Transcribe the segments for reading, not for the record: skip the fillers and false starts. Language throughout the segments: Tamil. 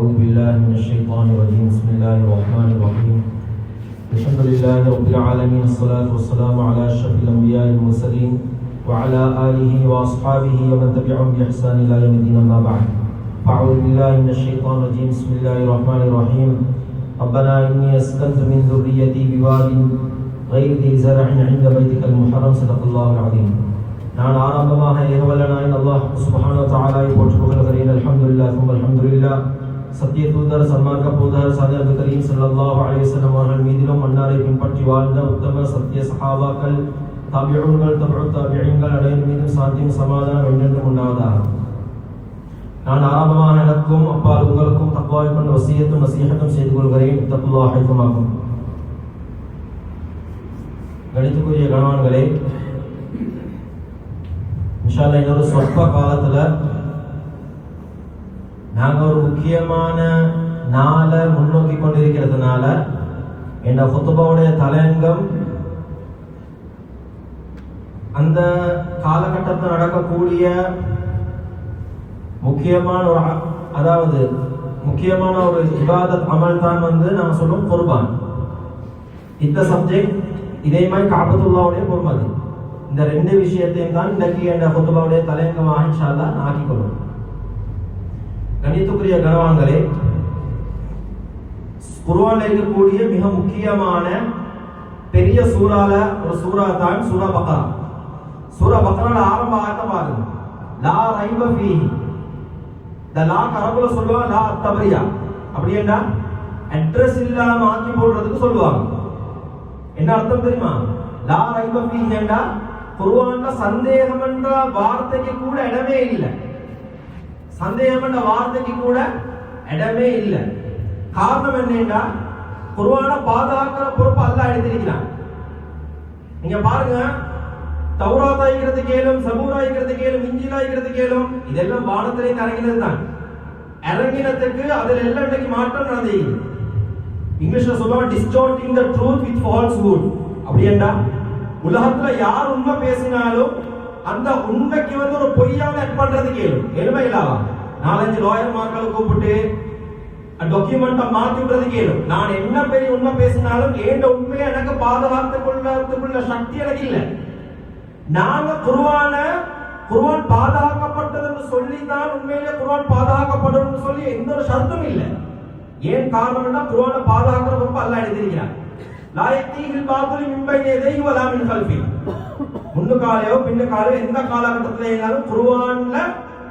أعوذ بالله من الشيطان الرجيم بسم الله الرحمن الرحيم الحمد لله رب العالمين الصلاة والسلام على أشرف الأنبياء والمرسلين وعلى آله وأصحابه ومن تبعهم بإحسان إلى يوم الدين أما بعد أعوذ بالله من الشيطان الرجيم بسم الله الرحمن الرحيم ربنا إني أسكنت من ذريتي بواد غير ذي زرع عند بيتك المحرم صدق الله العظيم. நான் ஆரம்பமாக ஏகவல்லனாய் அல்லாஹ் சுப்ஹானஹு வ தஆலாவை போற்றி புகழ்கிறேன். அல்ஹம்துலில்லாஹ் சும்ம அல்ஹம்துலில்லாஹ். சத்திய தூதர் சன்மார்க்க போதகர் ஸல்லல்லாஹு கரீம் ஸல்லல்லாஹு அலைஹி வஸல்லம் அவர்கள் மீதிலும் அன்னாரை பின்பற்றி வாழ்ந்த உத்தம சத்திய சஹாபாக்கள் தாபிஊன்கள் தபஉ தாபிஈன்கள் அனைவரின் மீதும் சாந்தியும் சமாதானம் என்றென்றும் உண்டாவதாக. நான் ஆரம்பமாக எனக்கும் அப்பால் உங்களுக்கும் தக்வாவை கொண்ட வசியத்தும் நசீஹத்தும் செய்து கொள்கிறேன். தக்வா ஹைஃபமாகும். கணித்துக்குரிய கணவான்களே, இன்ஷா அல்லாஹ் இன்னொரு சொற்ப காலத்துல நாங்க ஒரு முக்கியமான நாளை முன்னோக்கி கொண்டிருக்கிறதுனால என்ற குத்துபாவுடைய தலையங்கம் அந்த காலகட்டத்தில் நடக்கக்கூடிய முக்கியமான ஒரு இபாதத் அமல் தான் நாங்க சொல்லுவோம் குர்பான். இந்த சப்ஜெக்ட் இதே மாதிரி காபத்துல்லாவுடைய பொறுமதி. இந்த ரெண்டு விஷயத்தையும் தான் இன்றைக்கு என்ற குத்துபாவுடைய தலையங்கமாக இன்ஷா அல்லாஹ் ஆக்கிக் கொள்வோம். கணித்துக்குரிய கணவான்களே, குர்ஆன்ல இருக்கக்கூடிய மிக முக்கியமான பெரிய சூறால ஒரு சூறா தான் சூரா பக்ரா. சூரா பக்ரால ஆரம்ப ஆயத்தை பாருங்க. லா ரைப ஃபீஹி. இந்த லா அரபுல சொல்லுவாங்க லா தபரியா. அப்படின்னா அட்ரஸ் இல்லாம ஆக்கி போடுறதுக்கு சொல்லுவாங்க. என்ன அர்த்தம் தெரியுமா? லா ரைப ஃபீஹி என்றா குர்ஆன்ல சந்தேகம் என்ற வார்த்தைக்கு கூட இடமே இல்லை. சந்தேகம் என்ற வார்த்தைக்கு கூட இடமே இல்லை. காரணம் என்னன்னா குர்ஆனை பாதுகாக்கிற பொறுப்பு அல்லாஹ் எடுத்திருக்கிறான். நீங்க பாருங்க, தௌராத் ஆகிறது கேளும், சபூர் ஆகிறது கேளும், இன்ஜீல் ஆகிறது கேளும், இதெல்லாம் வானத்திலே இறங்கினது தான். இறங்கினதுக்கு அதில் எல்லாம் இன்னைக்கு மாற்றம் நடந்தது. இங்கிலீஷ்ல சொல்லுவாங்க டிஸ்டார்ட்டிங் தி ட்ரூத் வித் ஃபால்ஸ்ஹுட். அப்படின்னா உலகத்துல யார் உண்மை பேசினாலும் அந்த உண்மைக்கு ஒரு பொய்யாவை ஆட் பண்றது கேளும். எலுமை இல்லாவா 4-5 லாயர் மார்க்களை கூப்பிட்டு டாக்குமெண்ட்டை மாத்தி விடுறது கேளும். நான் என்ன பெரிய உண்மை பேசினாலும் ஏண்ட உண்மையை எனக்கு பாதுகாத்துக்குள்ள சக்தி எனக்கு இல்லை. நாங்க குர்ஆன் பாதுகாக்கப்பட்டதுன்னு சொல்லி தான் உண்மையிலே குர்ஆன் பாதுகாக்கப்படும் சொல்லி எந்த ஒரு ஷர்த்தும் இல்லை. ஏன் காரணம்னா குர்ஆனை பாதுகாக்கிற பொறுப்பு அல்லாஹ் எடுத்திருக்கிறார். லா யத்தீஹில் பாத்திலு மின் பைனி யதைஹி வலா மின் கல்ஃபி. முன்னுக்காலையோ பின்னுக்காலையோ எந்த காலகட்டத்திலே இருந்தாலும் குர்ஆன்ல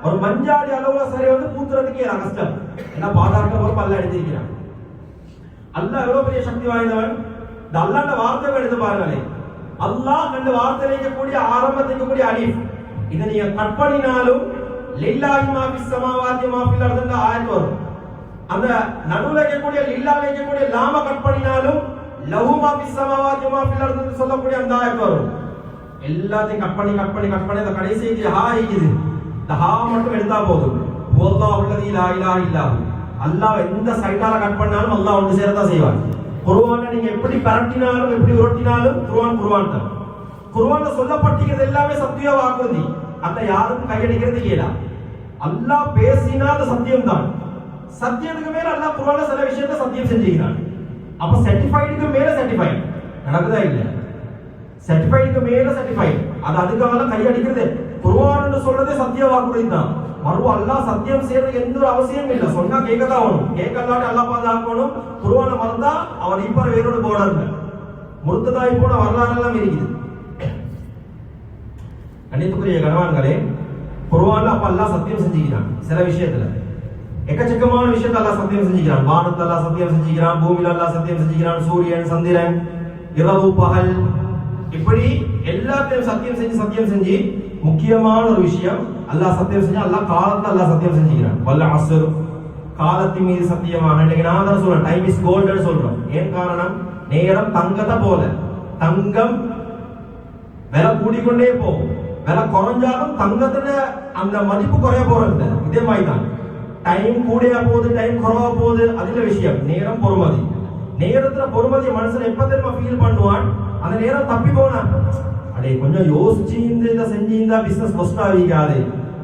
ஒரு மஞ்சாடி அளவுல சரி பூத்துறதுக்கே கஷ்டம். ஏன்னா பாதுகாக்கிற பொறுப்பு அல்லாஹ் எடுத்திருக்கிறார். அல்லாஹ் எவ்வளவு பெரிய சக்தி வாய்ந்தவன். இந்த அல்லாஹ்வோட வார்த்தைகளை எடுத்து பாருங்களேன். அல்லாஹ் ரெண்டு வார்த்தையில இருக்கக்கூடிய ஆரம்பத்தில் இருக்கக்கூடிய அலிஃப், இதை நீங்க கட் பண்ணினாலும் லில்லாஹி மா ஃபிஸ் ஸமாவாதி மா ஃபில் அர்தி ஆயத் வரும். அந்த நடுவுல இருக்கக்கூடிய லில்லாஹ் இருக்கக்கூடிய லாம கட் பண்ணினாலும் லஹு மா ஃபிஸ் ஸமாவாதி மா ஃபில் அர்தி சொல்லக்கூடிய அந்த ஆயத் வரும். எல்லாத்தையும் கட் பண்ணி அந்த கடைசிக்கு ஹா இருக்குது. இந்த ஹா மட்டும் எடுத்தா போதும். வல்லாஹு அல்லதி லா இலாஹ இல்லஹு. அல்லாஹ் எந்த சைடால கட் பண்ணாலும் அல்லாஹ் ஒன்று சேரதான் செய்வான். குர்ஆனை நீங்க எப்படி பரட்டினாலும் எப்படி உருட்டினாலும் குர்ஆன் தான். குர்ஆன்ல சொல்லப்பட்டிருக்கிறது எல்லாமே சத்திய வாக்குறுதி. அந்த யாருக்கும் கையடிக்கிறது இல்லையா? அல்லாஹ் பேசினா அது சத்தியம் தான். சத்தியத்துக்கு மேல அல்லாஹ் குர்ஆன்ல சில விஷயத்தை சத்தியம் செஞ்சிருக்கான். அப்ப சர்டிஃபைடுக்கு மேல சர்டிஃபைட் நடக்குதா இல்ல? சர்டிஃபைடுக்கு மேல சர்டிஃபைட். அது அதுக்காக கையடிக்கிறது. குர்ஆன் சொல்றதே சத்திய வாக்குறுதி தான். மறுபடியும் அல்லாஹ் சத்தியம் செய்யறதுக்கு எந்த ஒரு அவசியம் இல்லை. சொன்னா கேட்கதான் வேணும். கேட்கலாட்டி அல்லாஹ் பாதுகாக்கணும். குர்ஆனை மறந்தா அவர் இப்ப வேறோட போர்டர்ல முர்த்ததாய் போன வரலாறு எல்லாம் இருக்குது. கண்ணியத்துக்குரிய கணவான்களே, குர்ஆன்ல அப்ப அல்லாஹ் சத்தியம் செஞ்சுக்கிறான். சில விஷயத்துல எக்கச்சக்கமான விஷயத்தை அல்லாஹ் சத்தியம் செஞ்சுக்கிறான். வானத்தை அல்லாஹ் சத்தியம் செஞ்சுக்கிறான், பூமியில அல்லாஹ் சத்தியம் செஞ்சுக்கிறான், சூரியன் சந்திரன் இரவு பகல் இப்படி எல்லாத்தையும் சத்தியம் செஞ்சு முக்கியமான ஒரு விஷயம் அல்லாஹ் சத்தியம் செஞ்சு அல்லாஹ் காலத்தை அல்லாஹ் சத்தியம் செஞ்சுக்கிறான். வல்ல அஸ்ர் காலத்தின் மீது சத்தியமாக. இன்னைக்கு நான் தான் சொல்றேன் டைம் இஸ் கோல்டன் சொல்றோம். ஏன் காரணம்? நேரம் தங்கத்தை போல. தங்கம் விலை கூடிக்கொண்டே போகும். விலை குறைஞ்சாலும் தங்கத்துல அந்த மதிப்பு குறைய போறது. இதே மாதிரி தான் டைம் கூடியா போகுது, டைம் குறைவா போகுது. அதுல விஷயம் நேரம் பொறுமதி. நேரத்துல பொறுமதி மனுஷன் எப்ப தெரியுமா ஃபீல் பண்ணுவான்? அந்த நேரம் தப்பி போனா அடே கொஞ்சம் யோசிச்சு இதை செஞ்சு இந்த பிசினஸ் ஃபர்ஸ்ட் ஆகிக்காது,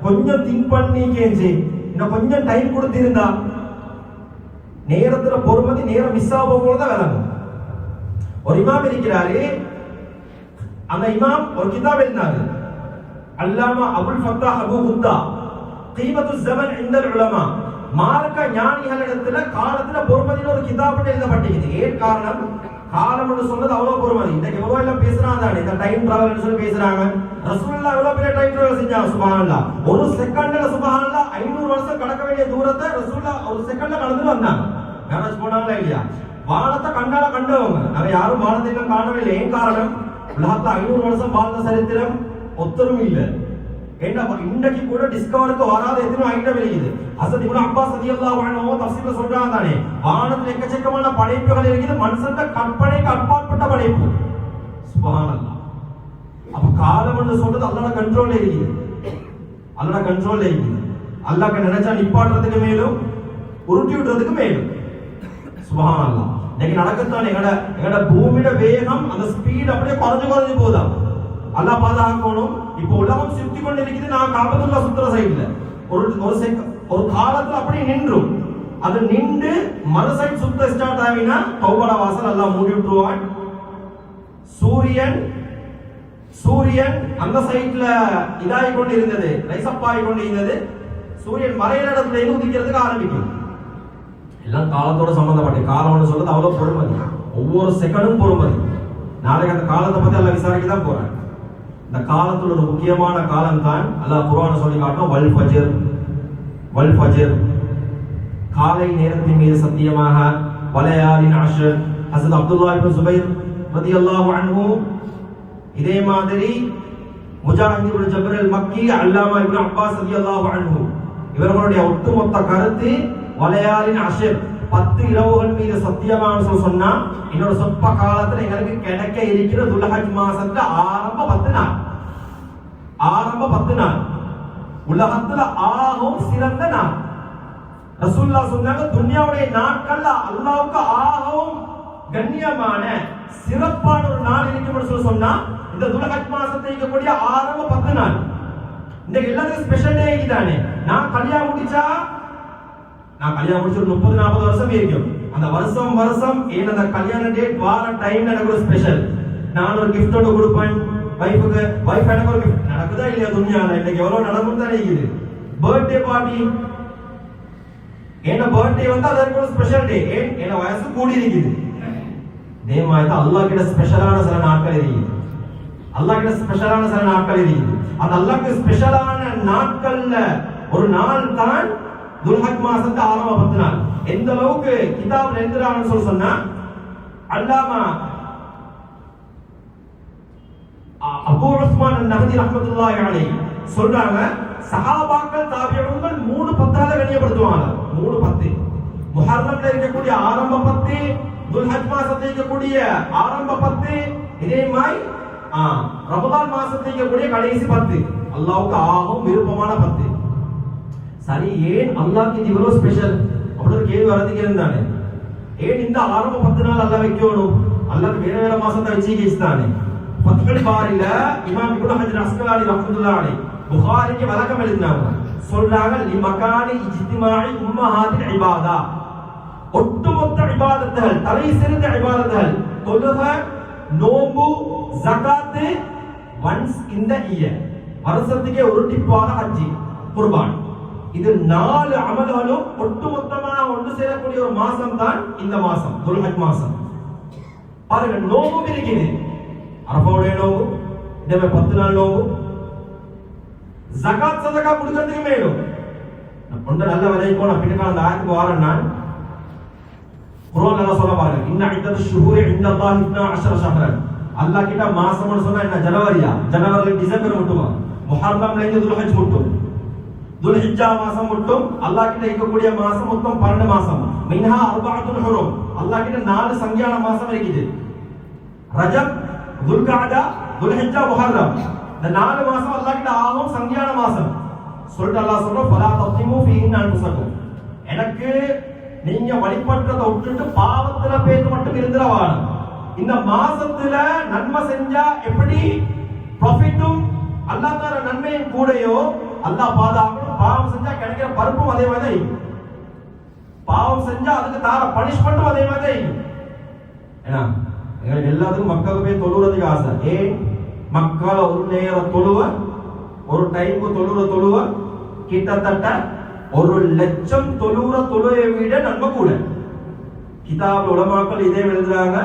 கொஞ்சம் திங்க் பண்ணி இன்னும் கொஞ்சம் டைம் கொடுத்திருந்தா நேரத்துல பொறுமதி நேரம் மிஸ் ஆக போகும்போது விளங்கும். ஒரு இமாம் இருக்கிறாரு, அந்த இமாம் ஒரு கிதாப் எழுதினாரு, அல்லாமா அபுல் ஃபத்தாஹ் அபு குத்தா கீமத்து ஸமன் இன்தல் உலமா, மார்க்க ஞானிகளிடத்துல காலத்துல பொறுமதின்னு ஒரு கிதாப் எழுதப்பட்டிருக்குது. ஏன் காரணம்? காலம் என்று சொன்னது அவ்வளவு பொறுமதி. இன்னைக்கு எவ்வளவு எல்லாம் பேசுறாங்க, இந்த டைம் டிராவல் சொல்லி பேசுறாங்க. ரசூலுல்லாஹ் எவ்வளவு பெரிய டைம் டிராவல் செஞ்சாங்க, சுப்ஹானல்லாஹ். ஒரு செகண்ட்ல சுப்ஹானல்லாஹ் 500 வருஷம் கடக்க வேண்டிய தூரத்தை ரசூலுல்லாஹ் ஒரு செகண்ட்ல கடந்து வந்தாங்க. மேரேஜ் போனாங்களா இல்லையா? வானத்தை கண்டால கண்டவங்க. நாங்க யாரும் வானத்தை காணவில்லை. ஏன் காரணம்? உலகத்துல 500 வருஷம் வாழ்ந்த சரித்திரம் ஒத்தரும் இல்லை. ஏன்னா இன்னைக்கு கூட டிஸ்கவருக்கு வராத எத்தனை ஐட்டம் இருக்குது. ஹஸரத் இப்னு அப்பாஸ் ரலியல்லாஹு அன்ஹு தஃசீர்ல சொல்றாங்க தானே, வானத்துல எக்கச்சக்கமான படைப்புகள் இருக்குது, மனுஷன் கற்பனைக்கு அப்பாற்பட்ட படைப்பு. சுப்ஹானல்லாஹ். அப்ப காலம் என்று சொல்றது அல்லாஹ்வோட கண்ட்ரோல்ல இருக்குது. அல்லாஹ்வோட கண்ட்ரோல்ல இருக்குது. அல்லாஹ்க்கு நினைச்சா நிப்பாட்டுறதுக்கு மேலும் உருட்டி விடுறதுக்கு மேலும். சுப்ஹானல்லாஹ். இன்னைக்கு நடக்கத்தான் எங்கட பூமியோட வேகம், அந்த ஸ்பீட் அப்படியே குறைஞ்சு போகுதா. அல்லாஹ் பாதுகாக்கணும். இப்போ உலகம் சுத்தி கொண்டு இருக்குது, நான் காபத்துல்லா சுத்துற சைடுல ஒரு காலத்துல அப்படியே நின்றும். அது நின்று மறு சைடு சுத்த ஸ்டார்ட் ஆகினா தௌபா வாசல் அல்லாஹ் மூடி விட்டுருவான். சூரியன் அந்த சைட்ல இதாகி கொண்டு இருந்தது, ரைசப் ஆகி கொண்டு இருந்தது. சூரியன் மறையிற இடத்துல இருந்து உதிக்கிறதுக்கு ஆரம்பிக்கும். எல்லாம் காலத்தோட சம்பந்தப்பட்ட காலம்னு சொல்றது அவ்வளவு பொறுமதி. ஒவ்வொரு செகண்டும் பொறுமதி. நாளைக்கு அந்த காலத்தை பத்தி எல்லாம் விசாரிக்க தான் போறேன். இந்த காலத்துல ஒரு முக்கியமான காலம் தான் அல்லாஹ் குர்ஆன்ல சொல்லி காட்டும், வல் ஃபஜர், காலை நேரத்தின் மீது சத்தியமாக, வலயாலின் அஷ்ர். ஹஸரத் அப்துல்லாஹ் இப்னு ஸுபைர் ரலியல்லாஹு அன்ஹு, இதே மாதிரி முஜாஹித் இப்னு ஜபர் அல் மக்கி, அல்லாமா இப்னு அப்பாஸ் ரலியல்லாஹு அன்ஹு, இவர்களுடைய ஒட்டுமொத்த கருத்து வலயாலின் அஷ்ர், 10 இரவுகள் மீது சத்தியமாக சொன்னா, இன்னொரு சொற்ப காலத்துல எங்களுக்கு கிடைக்க இருக்கிற துல்ஹஜ் மாசத்துல ஆரம்ப 10 நாள் உலகத்துல ஆகும் சிறந்த நாள். ரசூலுல்லாஹ் சொன்னாங்க, துன்யாவுடைய நாட்கள்ல அல்லாஹ்வுக்கு ஆகவும் கண்ணியமான சிறப்பான ஒரு நாள் இருக்குன்னு சொன்னா இந்த துல்ஹஜ் மாசத்தை இருக்கக்கூடிய ஆரம்ப 10 நாள். இந்த எல்லாத்துக்கும் ஸ்பெஷல் டே இதுதானே. நான் கல்யாணம் முடிச்சு ஒரு 30-40 வருஷம் இருக்கும். அந்த வருஷம் ஏன் அந்த கல்யாண டேட் வார டைம்ல எனக்கு ஒரு ஸ்பெஷல். நான் ஒரு கிஃப்ட் ஒன்று கொடுப்பேன் வைஃபுக்கு, வைஃப் எனக்கு ஒரு கிஃப்ட். நடக்குதா இல்லையா துன்யால? இன்னைக்கு எவ்வளவு நடக்கும் தானே இருக்குது. பர்த்டே பார்ட்டி, என்ன பர்த்டே வந்து அதற்கு ஒரு ஸ்பெஷல் டே. ஏன் என்ன வயசு கூடி இருக்குது. இதே மாதிரி தான் அல்லாஹ் கிட்ட ஸ்பெஷலான சில நாட்கள் இருக்குது. அந்த அல்லாஹ்க்கு ஸ்பெஷலான நாட்கள்ல ஒரு நாள் தான் துல்ஹஜ் மாசத்து ஆரம்ப 10 நாள். எந்த அளவுக்கு கிதாப்ல எழுதுறாங்கன்னு சொன்னா, அல்லாமா அபூ உஸ்மான் அன்-நஹதி ரஹ்மத்துல்லாஹி அலைஹி சொல்றாங்க, சஹாபாக்கள் தாபிஊன்கள் 3-10 கண்ணியப்படுத்துவாங்க. 3-10 முஹர்ரம்ல இருக்கக்கூடிய ஆரம்ப 10, துல்ஹஜ் மாசத்துல இருக்கக்கூடிய ஆரம்ப 10, இதே மாதிரி ரமதான் மாசத்துல இருக்கக்கூடிய கடைசி 10 அல்லாஹ்வுக்கு ஆகும் விருப்பமான 10. சரி, ஏன் அல்லாஹ்க்கு இது இவ்வளவு ஸ்பெஷல் அப்படின்னு கேள்வி வரதுக்கு இருந்தானே. ஏன் இந்த ஆரம்ப 10 நாள் அல்லாஹ் வைக்கணும்? அல்லாஹ்க்கு வேற மாசத்தை வச்சிக்கிட்டானே. ஃபத்ஹுல் பாரில இமாம் இப்னு ஹஜர் அஸ்கலானி ரஹ்மத்துல்லாஹி அலைஹி புகாரிக்கு விளக்கம் எழுதினாங்க. சொல்றாங்க, லிமகானி இஜ்திமாஇ உம்மஹாத்தில் இபாதா, ஒட்டுமொத்த இபாதத்துகள், தலை சிறந்த இபாதத்துகள், தொழுகை, நோன்பு, ஜகாத், ஒன்ஸ் இந்த இயர், வருஷத்துக்கே ஒரு டிப்பான ஹஜ், குர்பான், இது 4 அமல்களும் ஒட்டுமொத்தமாக ஒன்று சேரக்கூடிய ஒரு மாசம் தான் இந்த மாசம், துல்ஹஜ் மாசம். பாருங்க, நோம்பு இருக்குது, அரபாவுடைய நோம்பு, இதே 10 நாள் நோம்பு, ஜகாத் சதகா கொடுக்கிறதுக்கு மேலும் ஒன்று நல்ல விளைவிக்கும். நான் பின்னாடி அந்த ஆயத்துக்கு வாரேன். நான் குர்ஆன்ல எல்லாம் சொல்ல பாருங்க, இன்ன இத்தத் ஷுஹூரி இன்தல்லாஹி 12 ஷஹ்ரன். அல்லாஹ் கிட்ட மாசம்னு சொன்னா என்ன? ஜனவரி டிசம்பர் மட்டுமா? முஹர்ரம்ல இருந்து துல்ஹஜ் மட்டும், துல்ஹிஜ்ஜா மாசம் மட்டும் அல்லாஹ் கிட்ட இருக்கக்கூடிய மாசம் மொத்தம் 12 மாசம். மின்ஹா அர்பஅத்துல் ஹுரும், அல்லாஹ் கிட்ட 4 சங்கியான மாசம் இருக்குது. ரஜப், துல்காதா, துல்ஹிஜ்ஜா, முஹர்ரம், இந்த 4 மாசம் அல்லாஹ் கிட்ட ஆகும் சங்கியான மாசம். சொல்லிட்டு அல்லாஹ் சொல்றான், ஃபலா தத்லிமு ஃபீஹின் அன்ஃபுஸக்கும், எனக்கு நீங்க வழிபட்டதை விட்டுட்டு பாவத்துல பேத்து மட்டும் இருந்துறவான. இந்த மாசத்துல நன்மை செஞ்சா எப்படி ப்ராஃபிட்டும் அல்லாஹ் தர நன்மையும் கூடயோ அல்லாஹ் பாதுகாக்கணும். பாவம் செஞ்சா கிடைக்கிற பருப்பும் அதே மாதிரி. பாவம் செஞ்சா அதுக்கு தார பனிஷ்மெண்ட்டும் அதே மாதிரி தான் இருக்கும். ஏன்னா எங்களுக்கு எல்லாத்துக்கும் மக்களுக்கு போய் தொழுறதுக்கு ஆசை. ஏன் மக்களை ஒரு நேரம் தொழுவ, ஒரு டைமுக்கு தொழுவ கிட்டத்தட்ட 1,00,000 தொழுவையை விட நன்மை கூட. கிதாப் உலமாக்கள் இதே எழுதுறாங்க,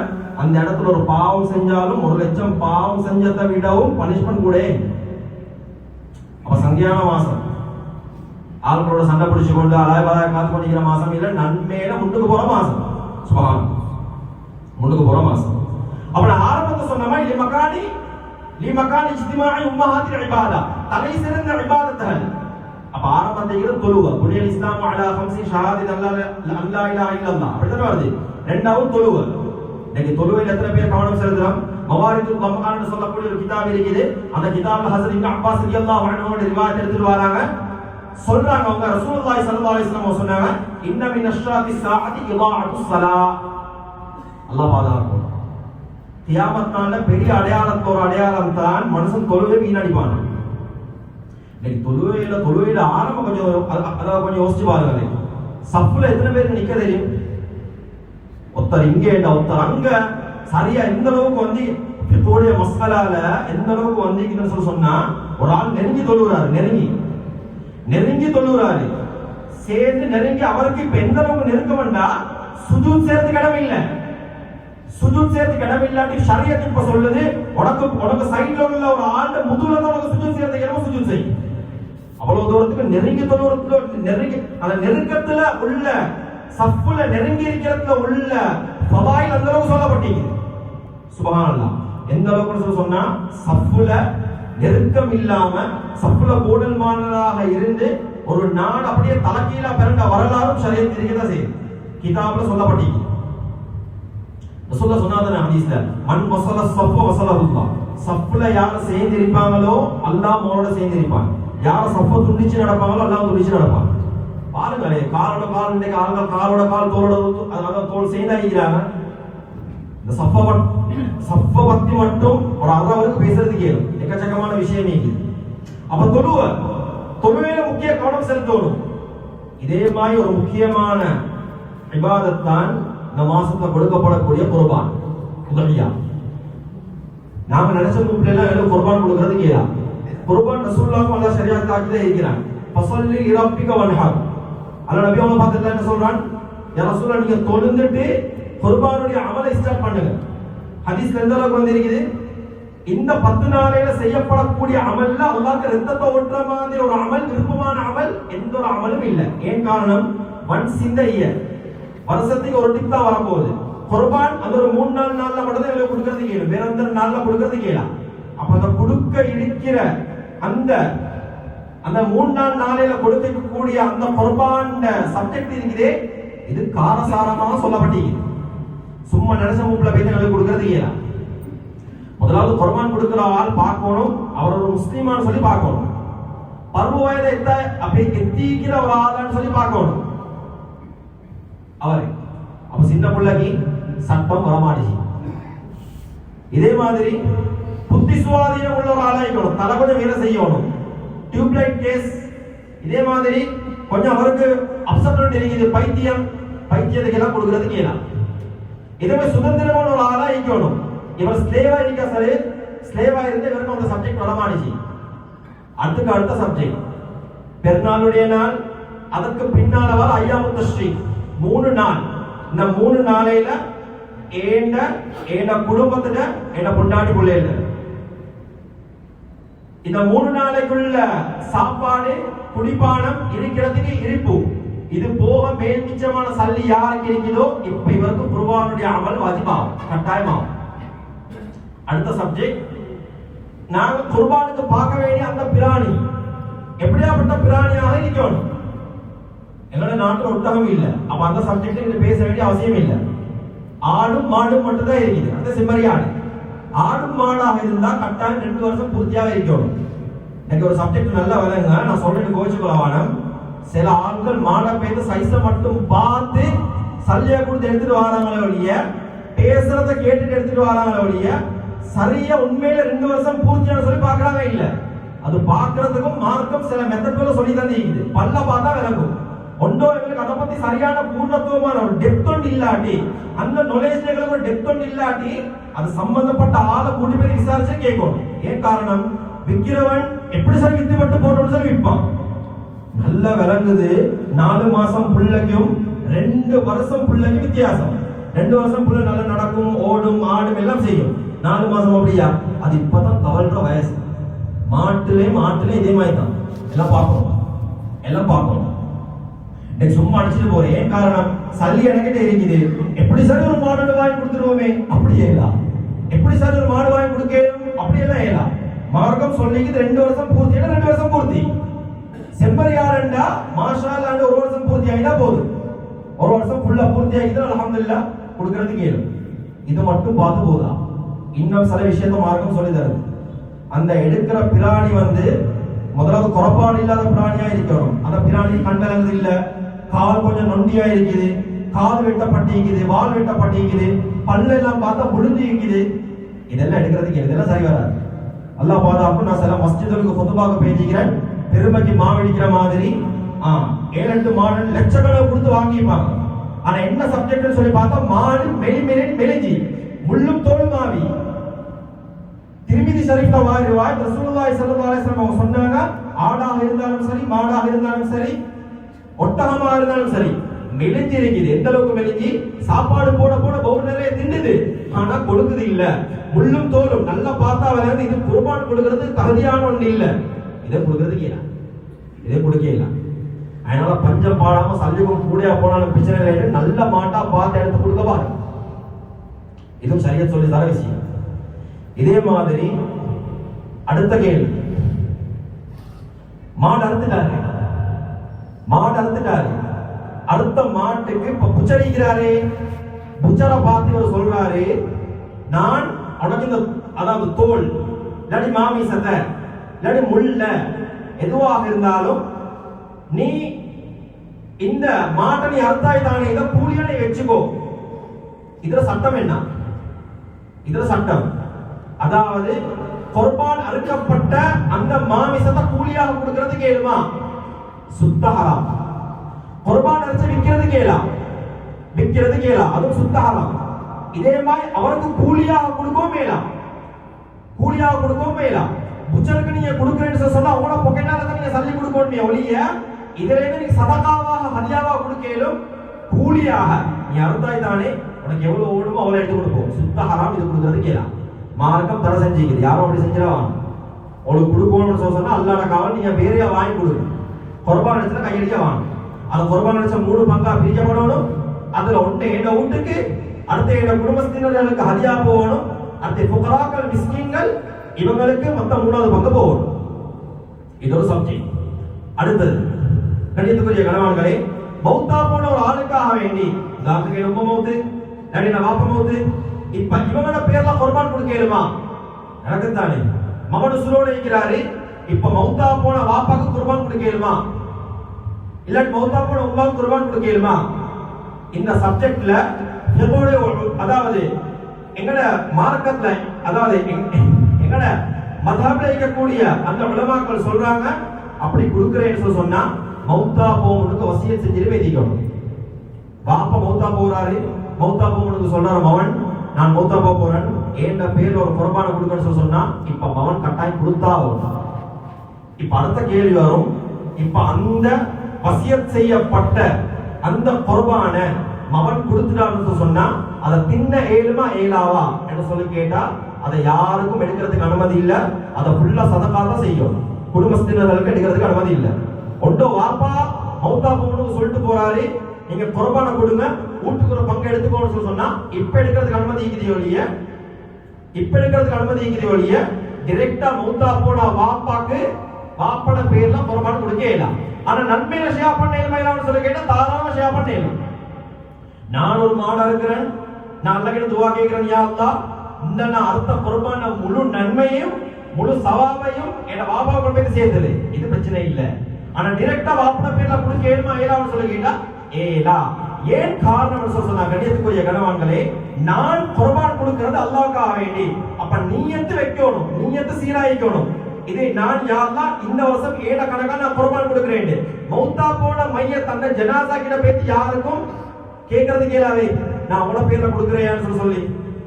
அந்த இடத்துல ஒரு பாவம் செஞ்சாலும் 1,00,000 பாவம் செஞ்சதை விடவும் பனிஷ்மெண்ட் கூட. அப்ப சங்கியான மாசம், ஆட்களோட சண்டை பிடிச்சு கொண்டு அலாய்பாலாய் காத்து கொண்டிருக்கிற மாசம் இல்ல, நன்மையில முன்னுக்கு போற மாசம். சுபஹான், முன்னுக்கு போற மாசம். அப்ப நான் ஆரம்பத்தை சொன்ன மாதிரி லிமகானி இஜ்திமாஇ உம்மஹாத்தில் இபாதா, தலை சிறந்த இபாதத்துகள். அப்ப ஆரம்பத்தை தொழுவ, புனியல் இஸ்லாம் அலா 5 ஷஹாதத் அல்லா இலாஹ இல்லல்லாஹ் அப்படிதான் வருது. ரெண்டாவது தொழுவ. இன்னைக்கு தொழுவையில் எத்தனை பேர் கவனம் செலுத்துறோம்? மவாரிதுல் கம்கான் சொல்லக்கூடிய ஒரு கிதாப் இருக்குது. அந்த கிதாப்ல ஹஸரத் இப்னு அப்பாஸ் ரலியல்லாஹு அன்ஹு ரிவாயத் எடுத்துட்டு வராங்க. சொல்றாங்க, அவங்க ரசூலுல்லாஹி ஸல்லல்லாஹு அலைஹி வஸல்லம் சொன்னாங்க, இன்ன மின் அஷ்ராத்தி ஸாஅத்தி இதாஅத்துஸ் ஸலாத். அல்லாஹ் பாதுகாக்கும். கியாமத் நாள்ல பெரிய அடையாளத்தோட அடையாளம் தான் மனுஷன் தொழுவை வீணடிப்பான். இன்னைக்கு தொழுவையில ஆரம்பம் கொஞ்சம் யோசிச்சு பாருங்க. சஃப்ல எத்தனை பேருக்கு நிக்க தெரியும்? ஒருத்தர் இங்க ஒருத்தர் அங்க. சரியா எந்த அளவுக்கு வந்து தோடைய மசாலால எந்த அளவுக்கு வந்து சொன்னா, ஒரு ஆள் நெருங்கி தொழுகிறாரு. சேர்ந்து நெருங்கி அவருக்கு இப்ப எந்த அளவுக்கு நெருக்கம்டா, சுஜூத் சேர்த்து இடம் இல்ல. சுஜூத் சேர்த்து இடம் இல்லாட்டி ஷரியத் இப்ப சொல்லுது, உனக்கு சைடுல உள்ள ஒரு ஆண்ட முதுகுல தான் உனக்கு சுஜூத் சேர்த்து இடமும் சுஜூத் செய்யும். அவ்வளவு தூரத்துக்கு நெருங்கி தொழுறதுல நெருங்கி அந்த நெருக்கத்துல உள்ள சஃப்ல நெருங்கி இருக்கிறதுல உள்ள ஃபதாயில் அந்த அளவுக்கு சொல்லப்பட்டீங்க. சுபஹானல்லாஹ். எந்த அளவுக்கு சொன்னா, சஃப்ல நெருக்கம் இல்லாம சஃப்ல கூடல் மாணவராக இருந்து ஒரு நாள் அப்படியே தலைகீழா பிறந்த வரலாறும் ஷரியத் இருக்கதான் செய்யும். கிதாப்ல சொல்லப்பட்டீங்க. ரசூலுல்லாஹ் சொன்னாங்க ஹதீஸ்ல, மன் வஸல ஸஃப் வஸலஹுல்லாஹ். சஃப்ல யார் சேர்ந்து இருப்பாங்களோ அல்லாஹ் அவங்களோட சேர்ந்து இருப்பாங்க. யார சஃப்ப துண்டிச்சு நடப்பாங்களோ அல்லாஹ் துண்டிச்சு நடப்பாங்க. பாருங்களே, காலோட கால், இன்னைக்கு ஆளுங்க காலோட கால் தோளோட தோல் சேர்ந்து அடிக்கிறாங்க. இந்த சஃப்ப பத்தி மட்டும் ஒரு அறவருக்கு பேசுறது கேளும், எக்கச்சக்கமான விஷயம் இருக்குது. அப்ப தொழுவையில முக்கிய கவனம் செலுத்தணும். இதே மாதிரி ஒரு முக்கியமான இபாதத் தான் இந்த மாசத்துல கொடுக்கப்படக்கூடிய குர்பான், உதவியா. நாம நினைச்ச முறையில குர்பான் கொடுக்கறது கேளா. குர்பான் ரசூலுல்லாஹ் அல்லாஹ் ஷரியத் ஆக்கிதே இருக்கிறான். ஃபஸல்லி லிரப்பிக வன்ஹர். அல்லாஹ் நபி அவங்க பார்த்துட்டு என்ன சொல்றான்? யா ரசூலுல்லாஹ், நீங்க தொழுந்துட்டு குர்பானுடைய அமலை ஸ்டார்ட் பண்ணுங்க. ஹதீஸ்ல எந்த அளவுக்கு வந்திருக்குது? இந்த 10 நாளையில செய்யப்படக்கூடிய அமல்ல அல்லாஹ்க்கு ரத்தத்தை ஓட்டுற மாதிரி ஒரு அமல், விருப்பமான அமல் எந்த ஒரு அமலும் இல்லை. ஏன் காரணம்? ஒன்ஸ் இந்த இயர், வருஷத்துக்கு ஒரு டிப் தான் வரப்போகுது. குர்பான் அந்த ஒரு 3-4 நாள்ல மட்டும் தான் கொடுக்கறது கேளு, வேற எந்த நாள்ல கொடுக்கறது கேளா. அப்ப அந்த கொடுக்க இருக்கிற அந்த 3-4 நாளையில கொடுக்கக்கூடிய அந்த குர்பான் சப்ஜெக்ட் இருக்குதே, இது காரசாரமாக சொல்லப்பட்டீங்க. சும்மா நினைச்ச மூப்புல போய் கொடுக்கறது கேளா. முதலாவது குர்பான் கொடுக்கிற ஆள் பார்க்கணும், அவர் ஒரு முஸ்லீமான்னு சொல்லி பார்க்கணும். பருவ வயதை அப்படியே எத்திக்கிற ஒரு ஆளான்னு சொல்லி பார்க்கணும் அவரு. அப்ப சின்ன பிள்ளைக்கு சட்டம் வரமாட்டுச்சு. இதே மாதிரி புத்தி சுவாதீனம் உள்ள ஒரு ஆளாயிக்கணும், தலை கொஞ்சம் வேலை செய்யணும். டியூப்லைட் கேஸ் இதே மாதிரி கொஞ்சம் அவருக்கு அப்செட் இருக்குது, பைத்தியத்துக்கு எல்லாம் கொடுக்கறது கேளா. இதுவே சுதந்திரமான ஒரு ஆளாயிக்கணும். இவர் ஸ்லேவா இருக்க சரி, ஸ்லேவா இருந்து இவருக்கு அந்த சப்ஜெக்ட் வரமாட்டுச்சு. அடுத்த சப்ஜெக்ட் பெருநாளுடைய நாள், அதற்கு பின்னால வர ஐயாமு தஷ்ரீக் 3 நாள். இந்த 3 நாளையில ஏண்ட குடும்பத்துல என்ன பொண்டாட்டி பிள்ளைல இந்த 3 நாளைக்குள்ள சாப்பாடு, குடிப்பானம், இருக்கிறதுக்கு இருப்பு, இது போக மேல் மிச்சமான சல்லி யாருக்கு இருக்குதோ இப்ப இவருக்கு குர்பானுடைய அமல் வாஜிபாகும், கட்டாயமாகும். அடுத்த சப்ஜெக்ட், நாங்க குர்பானுக்கு பார்க்க வேண்டிய அந்த பிராணி எப்படியாப்பட்ட பிராணியாக இருக்கணும். எங்களோட நாட்டில் ஒட்டகம் இல்லை, அப்ப அந்த சப்ஜெக்ட் பேச வேண்டிய அவசியம் இல்லை. ஆடும் மாடும் மட்டும் தான் இருக்குது, அந்த செம்மறி ஆடு. ஆடும் மாடாக இருந்தா கட்டாயம் 2 வருஷம் பூர்த்தியாக இருக்கணும். எனக்கு ஒரு சப்ஜெக்ட் நல்லா விளங்க, நான் சொல்லிட்டு கோச்சுக்கொள்ளவானம். சில ஆண்கள் மாடை பேச சைஸை மட்டும் பார்த்து சல்லியா கொடுத்து எடுத்துட்டு வராங்களே ஒழிய, பேசுறத கேட்டுட்டு எடுத்துட்டு வராங்களே ஒழிய, சரியா உண்மையில 2 வருஷம் பூர்த்தியான சொல்லி பாக்குறாங்க இல்ல. அது பாக்குறதுக்கும் மார்க்கம் சில மெத்தட்களை சொல்லி தான் இருக்குது. பல்ல பார்த்தா விளக்கும். ஒன்றோ எங்களுக்கு அதை பத்தி சரியான பூர்ணத்துவமான ஒரு டெப்த் ஒன்று இல்லாட்டி, அந்த நாலேஜ் எங்களுக்கு ஒரு டெப்த் ஒன்று இல்லாட்டி, அது சம்பந்தப்பட்ட ஆளை கூட்டி போய் விசாரிச்சு கேட்கணும். ஏன் காரணம், விற்கிறவன் எப்படி சரி வித்து பட்டு போட்டோம்னு சொல்லி விற்பான். நல்லா விளங்குது, 4 மாசம் பிள்ளைக்கும் 2 வருஷம் பிள்ளைக்கும் வித்தியாசம். 2 வருஷம் பிள்ளை நல்லா நடக்கும், ஓடும், ஆடும், எல்லாம் செய்யும். 4 மாசம் அப்படியா, அது இப்பதான் தவழ்ற வயசு. மாட்டுலே இதே மாதிரி தான். எல்லாம் பார்க்கணும். சும்மா அடிச்சுட்டு போறேன். ஏன் காரணம், சல்லி எனக்கிட்ட இருக்குது. எப்படி சார் ஒரு மாடு வாங்கி கொடுத்துருவோமே, அப்படியே இல்ல. எப்படி சார் ஒரு மாடு வாங்கி கொடுக்கணும், அப்படியெல்லாம் இல்ல. மார்க்கம் சொல்லிக்குது 2 வருஷம் பூர்த்தி, 2 வருஷம் பூர்த்தி. செம்பரியாரண்டா மாஷா அல்லாஹ் 1 வருஷம் பூர்த்தி ஆகிட்டா போதும். 1 வருஷம் ஃபுல்லா பூர்த்தி ஆகிட்டு அல்ஹம்துலில்லாஹ் கொடுக்கறதுக்கு ஏழும். இது மட்டும் பார்த்து போதா, இன்னும் சில விஷயத்த மார்க்கம் சொல்லி தருது. அந்த எடுக்கிற பிராணி முதலாவது குறப்பாடு இல்லாத பிராணியா இருக்கணும். அந்த பிராணி கண்டலங்கிறது இல்ல, கால் கொஞ்சம் நொண்டியா இருக்குது, கால் வெட்டப்பட்டிருக்குது, வால் வெட்டப்பட்டிருக்குது, பல்லு எல்லாம் பார்த்தா புழுந்து இருக்குது. இதெல்லாம் எடுக்கிறதுக்கு இதெல்லாம் சரி வராது. அல்லாஹ் பாதுகாப்பு. நான் சில மஸ்ஜிதுக்கு பொதுவாக பேசிக்கிறேன். பெருமைக்கு மாவடிக்கிற மாதிரி 7-8 மாடு லட்சக்கணக்கு கொடுத்து வாங்கிப்பாங்க. ஆனா என்ன சப்ஜெக்ட் சொல்லி பார்த்தா, மாடு மெலிஞ்சி முள்ளும் தோல் மாவி. திருமிதி ஷரீஃப்ல வாய் ரசூலுல்லாஹி ஸல்லல்லாஹு அலைஹி வஸல்லம் அவங்க சொன்னாங்க, ஆடாக இருந்தாலும் சரி, மாடாக இருந்தாலும் சரி, ஒட்டகமா இருந்தாலும் சரி, மெலிஞ்சி இருக்குது. எந்த அளவுக்கு மெலிஞ்சி, சாப்பாடு போட பவுர் நிறைய தின்னுது, ஆனா கொடுக்குது இல்ல. முள்ளும் தோலும் நல்லா பார்த்தா விளையாண்டு, இது குர்பான் கொடுக்கிறது தகுதியான ஒன்று இல்ல. இதை கொடுக்கறதுக்கு இல்ல, இதை கொடுக்க இல்ல. அதனால பஞ்சம் பாடாம சல்லிகம் கூடியா போனாலும் பிரச்சனை இல்லை. நல்ல மாட்டா பார்த்து எடுத்து கொடுக்க பாரு. இதுவும் சரியா சொல்லி தர விஷயம். இதே மாதிரி அடுத்த கேள்வி, மாடு அறுத்துட்டாரு. அடுத்த மாட்டுக்கு இப்ப புச்சரிக்கிறாரு. புச்சரை பார்த்து இவர் சொல்றாரு, நான் உனக்கு இந்த அதாவது தோல் இல்லாட்டி மாமிசத்தை இல்லாட்டி முள்ள எதுவாக இருந்தாலும் நீ இந்த மாட்டை நீ அறுத்தாய் தானே, இதை கூலியா நீ வச்சுக்கோ. இதுல சட்டம் என்ன? இதுல சட்டம் அதாவது குர்பான் அறுக்கப்பட்ட அந்த மாமிசத்தை கூலியாக கொடுக்கிறது கேளுமா, சுத்த ஹராம். குர்பான் அறுத்து விற்கிறது கேளா, அதுவும் சுத்த ஹராம். இதே மாதிரி அவருக்கு கூலியாக கொடுக்கவும் மேலாம். புச்சருக்கு நீங்க கொடுக்கிறேன்னு சொன்னா அவங்கள பொக்கெட்டால நீங்க சல்லி கொடுக்கணும் ஒழிய, இதுல நீங்க சதகாவாக ஹதியாவாக கொடுக்கலும் கூலியாக நீ அறுத்தாய் தானே, உனக்கு எவ்வளவு ஓடுமோ அவ்வளவு எடுத்து கொடுப்போம். சுத்த ஹராம். இது கொடுக்கறது கேளா, மார்க்கம் தடை செஞ்சுக்குது. யாரும் அப்படி செஞ்சிடவாங்க. உங்களுக்கு கொடுக்கணும்னு சொன்னா அல்லாஹ் காவல் நீங்க வேறையா வாங்கி கொடுங்க. குர்பான் அடிச்சா கையடிக்க வாங்க. அந்த குர்பான் அடிச்ச 3 பங்கா பிரிக்கப்படணும். அதுல ஒன்று எங்க வீட்டுக்கு, அடுத்த எங்க குடும்பத்தினர்களுக்கு ஹதியா போகணும், அடுத்த ஃபுகராக்கள் மிஸ்கீன்கள் இவங்களுக்கு மொத்தம் 3வது பங்கு போகணும். இது ஒரு சப்ஜெக்ட். அடுத்தது கண்ணியத்துக்குரிய கணவான்களே, மௌத்தா போன ஒரு ஆளுக்காக வேண்டி, உதாரணத்துக்கு ரொம்ப மௌத்து நடின வாப்ப மௌத்து, இப்ப இவங்களோட பேர்ல குர்பான் கொடுக்கலுமா? நடக்குதானே, மகன் சுரோட இருக்கிறாரு, இப்ப மௌத்தா போன வாப்பாக்கு குர்பான் கொடுக்கலுமா, இல்ல மௌத்தா போன உம்மாவுக்கு குர்பான் கொடுக்கலுமா? இந்த சப்ஜெக்ட்ல அதாவது எங்கட மார்க்கத்துல, அதாவது எங்கட மதஹப்ல இருக்கக்கூடிய அந்த உலமாக்கள் சொல்றாங்க, அப்படி கொடுக்கிறேன்னு சொன்னா மௌத்தா போவனுக்கு வசியத் செஞ்சிட்டு வைக்கணும். வாப்பா மௌத்தா போறாரு, மௌத்தா போவனுக்கு சொல்றாரு மவன், நான் மௌத்தா போறேன், என்ற பேர்ல ஒரு குர்பானை கொடுக்கணும்னு சொன்னா இப்ப மவன் கட்டாயம் கொடுத்தா வரும். இப்ப அடுத்த கேள்வி வரும், இப்ப அந்த வசியத் செய்யப்பட்ட அந்த குர்பான மவன் கொடுத்துட்டான்னு சொன்னா அதை தின்ன ஏழுமா ஏலாவா என்று சொல்லி கேட்டா, அதை யாருக்கும் எடுக்கிறதுக்கு அனுமதி இல்ல. அதை ஃபுல்லா சதகா தான் செய்யும். குடும்பத்தினர்களுக்கு எடுக்கிறதுக்கு அனுமதி இல்ல. ஒன்றோ வாப்பா மௌத்தா போகணும்னு சொல்லிட்டு போறாரு, நீங்க குர்பானை கொடுங்க, வீட்டுக்கு ஒரு பங்கு எடுத்துக்கோன்னு சொன்னா இப்ப எடுக்கிறதுக்கு அனுமதி இருக்குது ஒழிய டைரக்டா மௌத்தா போன வாப்பாக்கு வாப்பட பேர்ல குர்பான் கொடுக்க இயலாம். ஆனா நன்மையில ஷேர் பண்ண இயலாம்னு சொல்லி கேட்டா தாராளமா ஷேர் பண்ண இயலும். நான் ஒரு மாடா இருக்கிறேன், நான் அல்லாஹ்கிட்ட துஆ கேக்குறேன், யா அல்லாஹ் இந்த நான் அர்த்த குர்பான முழு நன்மையும் முழு சவாபையும் என் வாப்பாவுக்கு போய் சேர்த்தது, இது பிரச்சனை இல்ல. ஆனா டைரக்டா வாப்பட பேர்ல கொடுக்க இயலாம்னு சொல்லி கேட்டா ஏலா. ஏன் காரணம் சொன்னா கண்ணியத்துக்குரிய கணவான்களே, நான் குர்பான் கொடுக்கிறது அல்லாஹ்வுக்காக வேண்டி. அப்ப நியத்து வைக்கணும், நியத்து சீராயிக்கணும். இதை நான் யா அல்லாஹ் இந்த வருஷம் ஏட கணக்கா நான் குர்பான் கொடுக்கிறேன், மௌத்தா போன மையத் அந்த ஜனாசா கிட்ட போய் யாருக்கும் கேட்கறது கேளாவே நான் அவன பேர்ல கொடுக்கிறேன்னு சொல்லி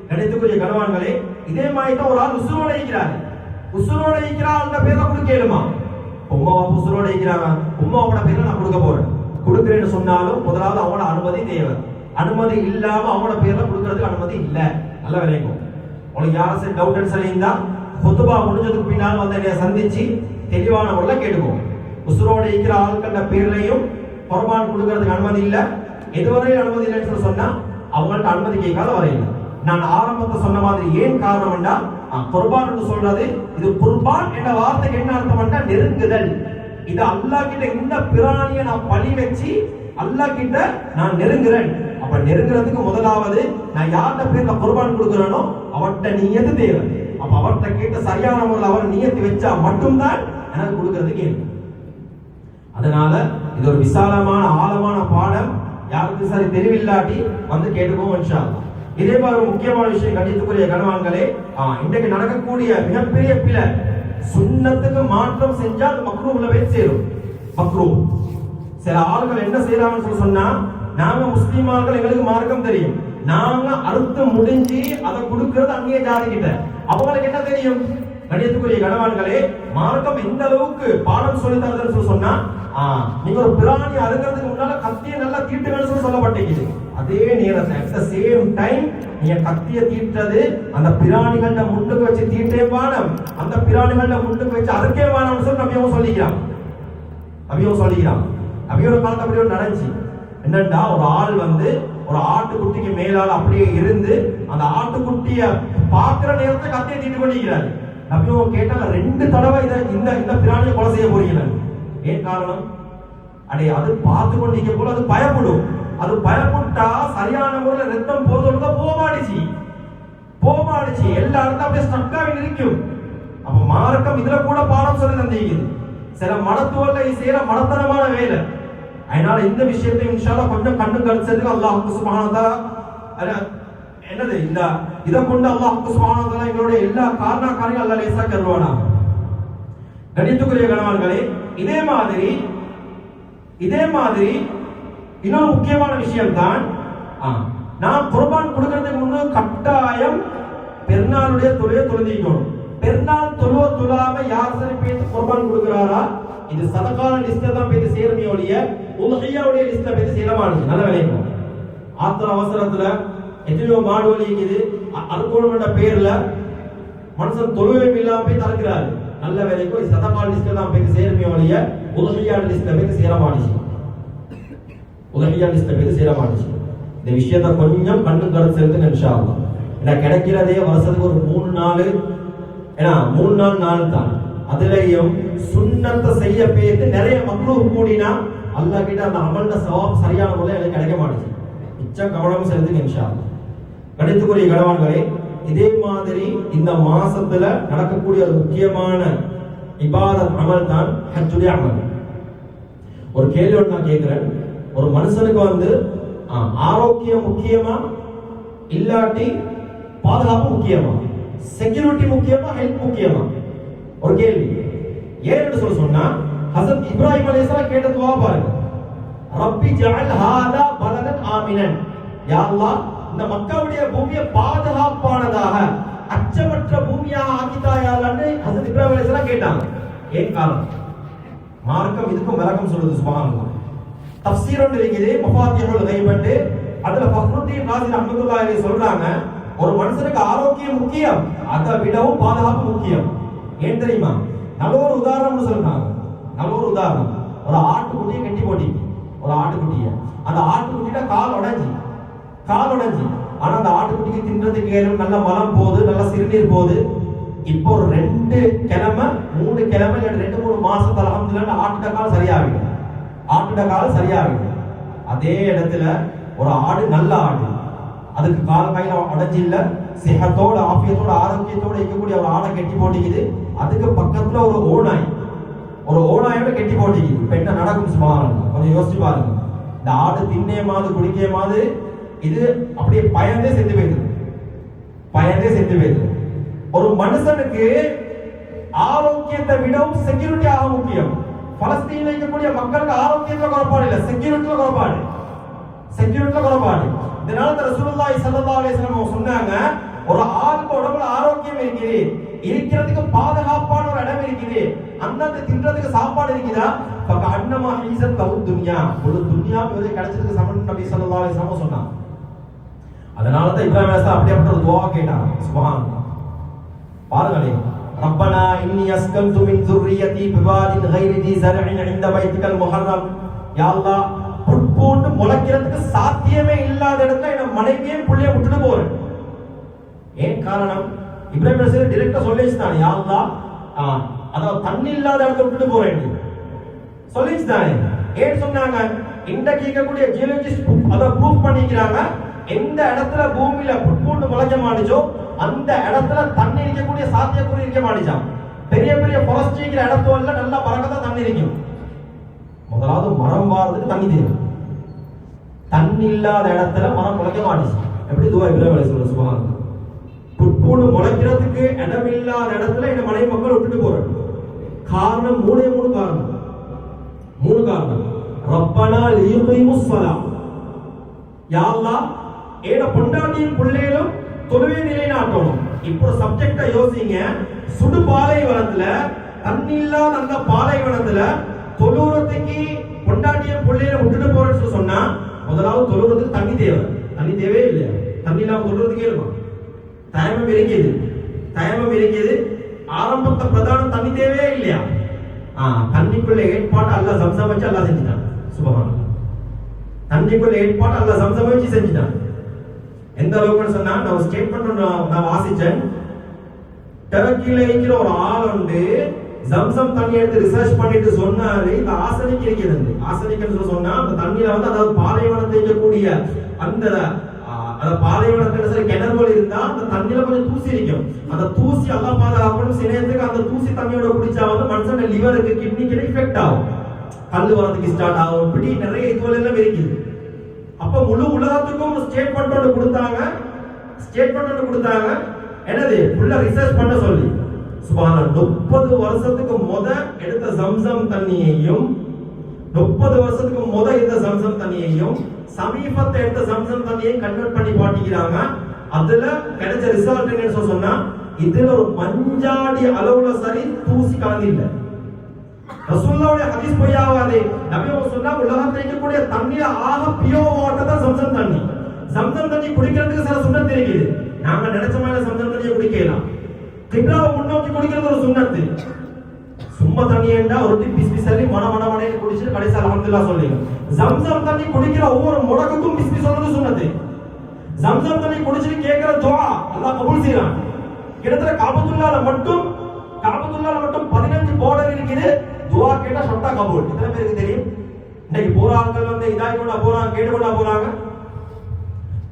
நினைத்துக்குரிய கணவான்களே, இதே மாதிரி தான் ஒரு ஆள் உசுரோட இருக்கிறார். உசுரோட இருக்கிறா அந்த பேரை கொடுக்கலுமா? உம்மா உசுரோட இருக்கிறாங்க, உம்மாவோட பேரை நான் கொடுக்க போறேன். கொடுக்கிறேன்னு சொன்னாலும் முதலாவது அவனோட அனுமதி தேவை. அனுமதி இல்லாம அவனோட பேர்ல கொடுக்கறதுக்கு அனுமதி இல்ல. நல்ல விளைக்கும். உங்களுக்கு யாராச்சும் டவுட் சரிந்தா குத்துபா முடிஞ்சதுக்கு பின்னால் வந்து என்னைய சந்திச்சு தெளிவான முறையில் கேட்டுக்கோங்க. உசுரோட இருக்கிற ஆட்கள பேர்லையும் குர்பான் கொடுக்கறதுக்கு அனுமதி இல்ல. எதுவரையும் அனுமதி இல்லைன்னு சொன்னா அவங்கள்ட்ட அனுமதி கேட்காத வரையில. நான் ஆரம்பத்தை சொன்ன மாதிரி ஏன் காரணம்டா, குர்பான் சொல்றது இது குர்பான் என்ற வார்த்தைக்கு என்ன அர்த்தம்டா நெருங்குதல். இது அல்லாஹ் கிட்ட இந்த பிராணியை நான் பழி வச்சு அல்லாஹ் கிட்ட நான் நெருங்குறேன். அப்ப நெருங்குறதுக்கு முதலாவது நான் யார்கிட்ட பேர்ல குர்பான் கொடுக்கிறேனோ அவர்கிட்ட நியத்து தேவை. அப்ப அவர்கிட்ட கேட்ட சரியான முறையில் அவர் நியத்து வச்சா மட்டும்தான் எனக்கு கொடுக்கறதுக்கு ஏற்படும். அதனால இது ஒரு விசாலமான ஆழமான பாடம். யாருக்கு சரி தெரியவில்லாட்டி வந்து கேட்டுக்கோங்க இன்ஷா அல்லாஹ். இதே மாதிரி ஒரு முக்கியமான விஷயம் கண்டித்துக்குரிய கணவான்களே, இன்றைக்கு நடக்கக்கூடிய மிகப்பெரிய பிழை, சுன்னத்துக்கு மாற்றம் செஞ்சா அது மக்ரூஹ்ல போய் சேரும். மக்ரூஹ் சில ஆளுகள் என்ன செய்யறாங்கன்னு சொன்னா, நாங்க முஸ்லிமார்கள் எங்களுக்கு மார்க்கம் தெரியும், நாங்க அறுத்து முடிஞ்சு அதை கொடுக்கிறது அந்நிய ஜாதி கிட்ட. அவங்களுக்கு என்ன தெரியும்? கணியத்துக்குரிய கணவான்களே, மார்க்கம் எந்த அளவுக்கு பாடம் சொல்லி தருதுன்னு சொன்னா, நீங்க ஒரு பிராணி அறுக்கிறதுக்கு முன்னால கத்தியை நல்லா தீட்டுங்கன்னு சொல்லப்பட்டிருக்குது. அதே நேரத்தில் அட் த சேம் டைம் நீங்க கத்திய தீட்டுறது அந்த பிராணிகள்ட முன்னுக்கு வச்சு தீட்டே வானம், அந்த பிராணிகள்ட முன்னுக்கு வச்சு அறுக்கே வானம்னு சொல்லி நபியும் சொல்லிக்கிறான். நபியோட காலத்து அப்படியே நடந்துச்சு. என்னண்டா ஒரு ஆள் வந்து ஒரு ஆட்டுக்குட்டிக்கு மேலால அப்படியே இருந்து அந்த ஆட்டுக்குட்டிய பாக்குற நேரத்தை கத்தியை தீட்டு கொண்டிருக்கிறாரு. நபியும் கேட்டாங்க, 2 தடவை இந்த பிராணியை கொலை செய்ய போறீங்க. ஏன் காரணம்? அடே அது பார்த்து கொண்டிருக்க போல அது பயப்படும். அது பயப்பட்டா சரியான முறையில் ரத்தம் போதொழுங்க போமாடிச்சு எல்லா இடத்துல அப்படியே ஸ்டக்காக இருக்கும். அப்ப மார்க்கம் இதுல கூட பாடம் சொல்லி தந்திருக்குது. சில மடத்துவல்ல செய்யற மடத்தனமான வேலை. அதனால இந்த விஷயத்தை இன்ஷா அல்லாஹ் கொஞ்சம் கண்ணு கழிச்சதுக்கு அல்லாஹ் சுப்ஹானஹு வ தஆலா என்னது இதை கொண்டு அல்லாஹ் சுப்ஹானஹு வ தஆலா எங்களுடைய எல்லா காரியங்களும் அல்லாஹ் லேசா கருவானா. கணித்துக்குரிய கணவான்களே, இதே மாதிரி இன்னொரு முக்கியமான விஷயம் தான், நான் குர்பான் கொடுக்கறதுக்கு முன்னு கட்டாயம் பெருநாளுடைய தொழுகை தொழுதிக்கணும். பெருநாள் தொழாம யார் சரி பேசி குர்பான் கொடுக்கிறாரா, இது சதகான லிஸ்ட்ல தான் பேசி சேருமே ஒழிய உல்ஹியாவுடைய லிஸ்ட்ல பேசி சேரமானுச்சு. நல்ல விளையும். ஆத்திர அவசரத்துல எத்தனையோ மாடு வலி இருக்குது, அல்கோணம் பேர்ல மனுஷன் தொழுகை இல்லாம போய் தடுக்கிறாரு. நல்ல வேலைக்கும் சதகான லிஸ்ட்ல தான் பேசி சேருமே ஒழிய உல்ஹியா லிஸ்ட்ல பேசி சேரமானுச்சு. இந்த விஷயத்தை கொஞ்சம் கண்ணு கருத்து செலுத்துங்க இன்ஷா அல்லாஹ். ஏன்னா கிடைக்கிறதே வருஷத்துக்கு ஒரு 3 நாள் தான். அதுலயும் சுன்னத்தை செய்ய பேத்து நிறைய மக்ரூஹ் கூடினா அல்லாஹ் கிட்ட அந்த அமல்ல சவாப் சரியான முறையில் எனக்கு கிடைக்க மாட்டேங்குது. மிச்ச கவனம் செலுத்துங்க இன்ஷா அல்லாஹ். கணித்துக்குரிய கணவான்களே, இதே மாதிரி இந்த மாசத்துல நடக்கக்கூடிய ஒரு முக்கியமான இபாதத் அமல் தான் ஹஜ்ஜுடைய அமல். ஒரு கேள்வி நான் கேட்கிறேன், ஒரு மனுஷனுக்கு வந்து ஆரோக்கியம் முக்கியமா இல்லாட்டி பாதுகாப்பு முக்கியமா, செக்யூரிட்டி முக்கியமா, ஹெல்த் முக்கியமா? ஒரு கேள்வி. ஏன்னு சொன்னா ஹஸரத் இப்ராஹிம் அலைஹிஸ்ஸலாம் கேட்ட துஆ பாருங்க, ரப்பி ஜஅல் ஹாதா பலதன் ஆமினன். யா அல்லாஹ், இந்த மக்காவுடைய பூமியை பாதுகாப்பானதாக அச்சமற்ற பூமியாக ஆக்கித்தாயான்னு ஹஸரத் இப்ராஹிம் அலைஹிஸ்ஸலாம் கேட்டாங்க. ஏன் காரணம்? மார்க்கம் இதுக்கும் விளக்கம் சொல்லுது. சுப்ஹானல்லாஹ். தஃப்சீர் ஒன்று இருக்குது, மஃபாத்திஹுல் கைப். அதுல ஃபக்ருத்தீன் ராஸி ரஹ்மத்துல்லாஹி அலைஹி சொல்றாங்க, ஒரு மனுஷனுக்கு ஆரோக்கியம் முக்கியம், அதை விடவும் பாதுகாப்பு முக்கியம். ஏன் தெரியுமா? நல்ல ஒரு உதாரணம் சொல்றாங்க. நல்ல ஒரு உதாரணம், ஒரு ஆட்டுக்குட்டியை கட்டி போட்டீங்க. ஒரு ஆட்டுக்குட்டியை, அந்த ஆட்டுக்குட்டியோட கால் உடைஞ்சி ஆனா அந்த ஆட்டுக்குட்டிக்கு தின்றதுக்கு நல்ல மலம் போகுது, நல்ல சிறுநீர் போகுது. இப்போ ஒரு 2 கிழமை 3 கிழமை 2-3 மாசத்துல அல்ஹம்துலில்லாஹ் ஆட்டுட கால் சரியாகிடும். அதே இடத்துல ஒரு ஆடு, நல்ல ஆடு, அதுக்கு கால் கையில உடைஞ்சி இல்ல, சிஹத்தோட ஆஃபியத்தோட ஆரோக்கியத்தோட இருக்கக்கூடிய ஒரு ஆடை கட்டி போட்டிக்குது. அதுக்கு பக்கத்துல ஒரு ஓனாயோட கட்டி போட்டிக்குது. இப்ப என்ன நடக்கும் சுப்ஹானல்லாஹ்? கொஞ்சம் யோசிச்சு பாருங்க. இந்த ஆடு தின்னே மாது குடிக்கே மாது இது அப்படியே பயந்தே செத்து போயிடுது. ஒரு மனுஷனுக்கு ஆரோக்கியத்தை விடவும் செக்யூரிட்டி ஆக முக்கியம். பலஸ்தீன்ல இருக்கக்கூடிய மக்களுக்கு ஆரோக்கியத்துல குறைபாடு இல்ல, செக்யூரிட்டில குறைபாடு. இதனால ரசூலுல்லாஹி ஸல்லல்லாஹு அலைஹி வஸல்லம் சொன்னாங்க, ஒரு ஆளுக்கு உடம்புல ஆரோக்கியம் இருக்குது, இருக்கிறதுக்கு பாதுகாப்பான ஒரு இடம் இருக்குது, அந்தந்த தின்றதுக்கு சாப்பாடு இருக்குதா, பக்க அன்னமா ஹீஸத் லஹு துன்யா, ஒரு துன்யா இவருக்கு கிடைச்சதுக்கு சமம் நபி ஸல்லல்லாஹு அலைஹி வஸல்லம் சொன்னாங்க. அதனால தான் இப்ராஹிம் அலைஹிஸ்ஸலாம் அப்படியே ஒரு துஆ கேட்டாங்க. சுப்ஹானல்லாஹ். பாருங்களே, ரப்பனா இன்னி அஸ்கன்து மின் ذُرِّيَّتِي بِوَادٍ غَيْرِ ذِي زَرْعٍ عِندَ بَيْتِكَ الْمُحَرَّمِ. யா அல்லாஹ், புட்பூண்டு முளைக்கிறதுக்கு சாத்தியமே இல்லாத இடத்துல என் மனைவியையும் புள்ளைய விட்டுட்டு போறேன். ஏன் காரணம்? இப்ராஹிம் அலைஹிஸ்ஸலாம் டைரக்டா சொல்லிச்சுதானே, யா அல்லாஹ், அதாவது தண்ணி இல்லாத இடத்துல விட்டுட்டு போறேன் சொல்லிச்சுதானே. ஏன் சொன்னாங்க? இன்றைக்கு இருக்கக்கூடிய ஜியோலஜிஸ்ட் அதை ப்ரூவ் பண்ணிக்கிறாங்க, எந்த இடத்துல பூமியில புட்பூண்டு முளைக்க மாட்டுச்சோ அந்த இடத்துல தண்ணி இருக்கக்கூடிய சாத்தியக்கூறு இருக்க மாட்டுச்சான். பெரிய பெரிய ஃபாரஸ்ட் இருக்கிற இடத்துல நல்லா பறக்கத்தான் தண்ணி இருக்கும். முதலாவது மரம் வாரதுக்கு தண்ணி தேவை. தண்ணி இல்லாத இடத்துல மரம் முளைக்க மாட்டுச்சு. எப்படி துவா இப்ராஹிம் அலைஹிஸ்ஸலாம் சொல்லுவாங்க, புட்பூண்டு முளைக்கிறதுக்கு இடம் இல்லாத இடத்துல இந்த மனைவி மக்கள் விட்டுட்டு போறாங்க. காரணம் மூணு காரணம். ரப்பனா லியுகீமுஸ் ஸலாம். யா அல்லாஹ், ஏட பொண்டாட்டியும் பிள்ளைகளும் தொழுவே நிலைநாட்டணும். இப்போ சப்ஜெக்டா யோசிங்க, சுடு பாலைவனத்துல தண்ணி இல்லாத அந்த பாலைவனத்துல தொழுறதுக்கு பொண்டாட்டியும் பிள்ளைகளை விட்டுட்டு போறேன்னு சொன்னா, முதலாவது தொழுறதுக்கு தண்ணி தேவையே இல்லையா? தண்ணி இல்லாம தொழுறதுக்கு ஏழுமா? தயமம் இருக்குது. ஆரம்பத்தை பிரதான தண்ணி தேவையே இல்லையா? தண்ணிக்குள்ள ஏற்பாடு அல்லாஹ் சம்சம் வச்சு அல்லாஹ் செஞ்சுட்டான். சுபஹானல்லாஹ். தண்ணிக்குள்ள ஏற்பாடு அல்லாஹ் சம்சம் வச்சு செஞ்சுட்டான். எந்த அளவுக்கு சொன்னா, நான் ஸ்டேட்மெண்ட் நான் வாசிச்சேன். டர்க்கில இருக்கிற ஒரு ஆள் உண்டு, ஜம்சம் தண்ணி எடுத்து ரிசர்ச் பண்ணிட்டு சொன்னாரு, இந்த ஆசனிக் இருக்கிறது. ஆசனிக்னு சொன்னா அந்த தண்ணியில வந்து, அதாவது பாலைவனத்தை இருக்கக்கூடிய அந்த பாலைவனத்துல சில கிணறுகள் இருந்தா அந்த தண்ணியில கொஞ்சம் தூசி இருக்கும். அந்த தூசி எல்லாம் பாதுகாக்கணும். சினையத்துக்கு அந்த தூசி தண்ணியோட குடிச்சா வந்து மனுஷன் லிவருக்கு கிட்னிக்கு எஃபெக்ட் ஆகும், கல்லு வரதுக்கு ஸ்டார்ட் ஆகும். இப்படி நிறைய இதுவரை எல்லாம் இருக்குது. அப்ப முழு உலகத்துக்கும் ஸ்டேட்மெண்ட் கொடுத்தாங்க. என்னது? ஃபுல்லா ரிசர்ச் பண்ண சொல்லி. சுப்ஹானல்லாஹ். 30 வருஷத்துக்கு முத எடுத்த ஜம்சம் தண்ணியையும் 30 வருஷத்துக்கு முத எடுத்த ஜம்சம் தண்ணியையும் சமீபத்தை எடுத்த ஜம்சம் தண்ணியையும் கன்வெர்ட் பண்ணி பாட்டிக்கிறாங்க. அதுல கிடைச்ச ரிசல்ட் என்னன்னு சொன்னா, இதுல ஒரு மஞ்சாடி அளவுல சரி தூசி கலந்து இல்ல. ரசூலுல்லாஹ்வுடைய ஹதீஸ் பொய்யாவாதே. நபி அவங்க சொன்னா, உலகத்துல இருக்கக்கூடிய தண்ணியில ஆக பியூர் வாட்டர் தான் ஜம்சம் தண்ணி. ஜம்சம் தண்ணி குடிக்கிறதுக்கு சில சுன்னத் இருக்குது. நாங்க நினைச்ச மாதிரி ஜம்சம் தண்ணியை குடிக்கலாம். கிப்லாவை முன்னோக்கி குடிக்கிறது ஒரு சுன்னத்து. சும்மா தண்ணி ஏண்டா ஒரு பிஸ் சொல்லி மனமனமனையில குடிச்சிட்டு கடைசி அல்ஹம்துலில்லாஹ் சொல்லுங்க. ஜம்சம் தண்ணி குடிக்கிற ஒவ்வொரு முடக்குக்கும் பிஸ் சொல்றது சுன்னத்து. ஜம்சம் தண்ணி குடிச்சிட்டு கேட்கிற துஆ அல்லாஹ் கபூல் செய்றான். கிட்டத்தட்ட காபத்துல்லாஹ்ல மட்டும் 15 பார்டர் இருக்குது. துஆ கேட்டா சொட்டா கபூல். எத்தனை பேருக்கு தெரியும்? இன்னைக்கு போற ஆட்கள் வந்து இதாய் கொண்டா போறாங்க, கேட்டு கொண்டா போறாங்க.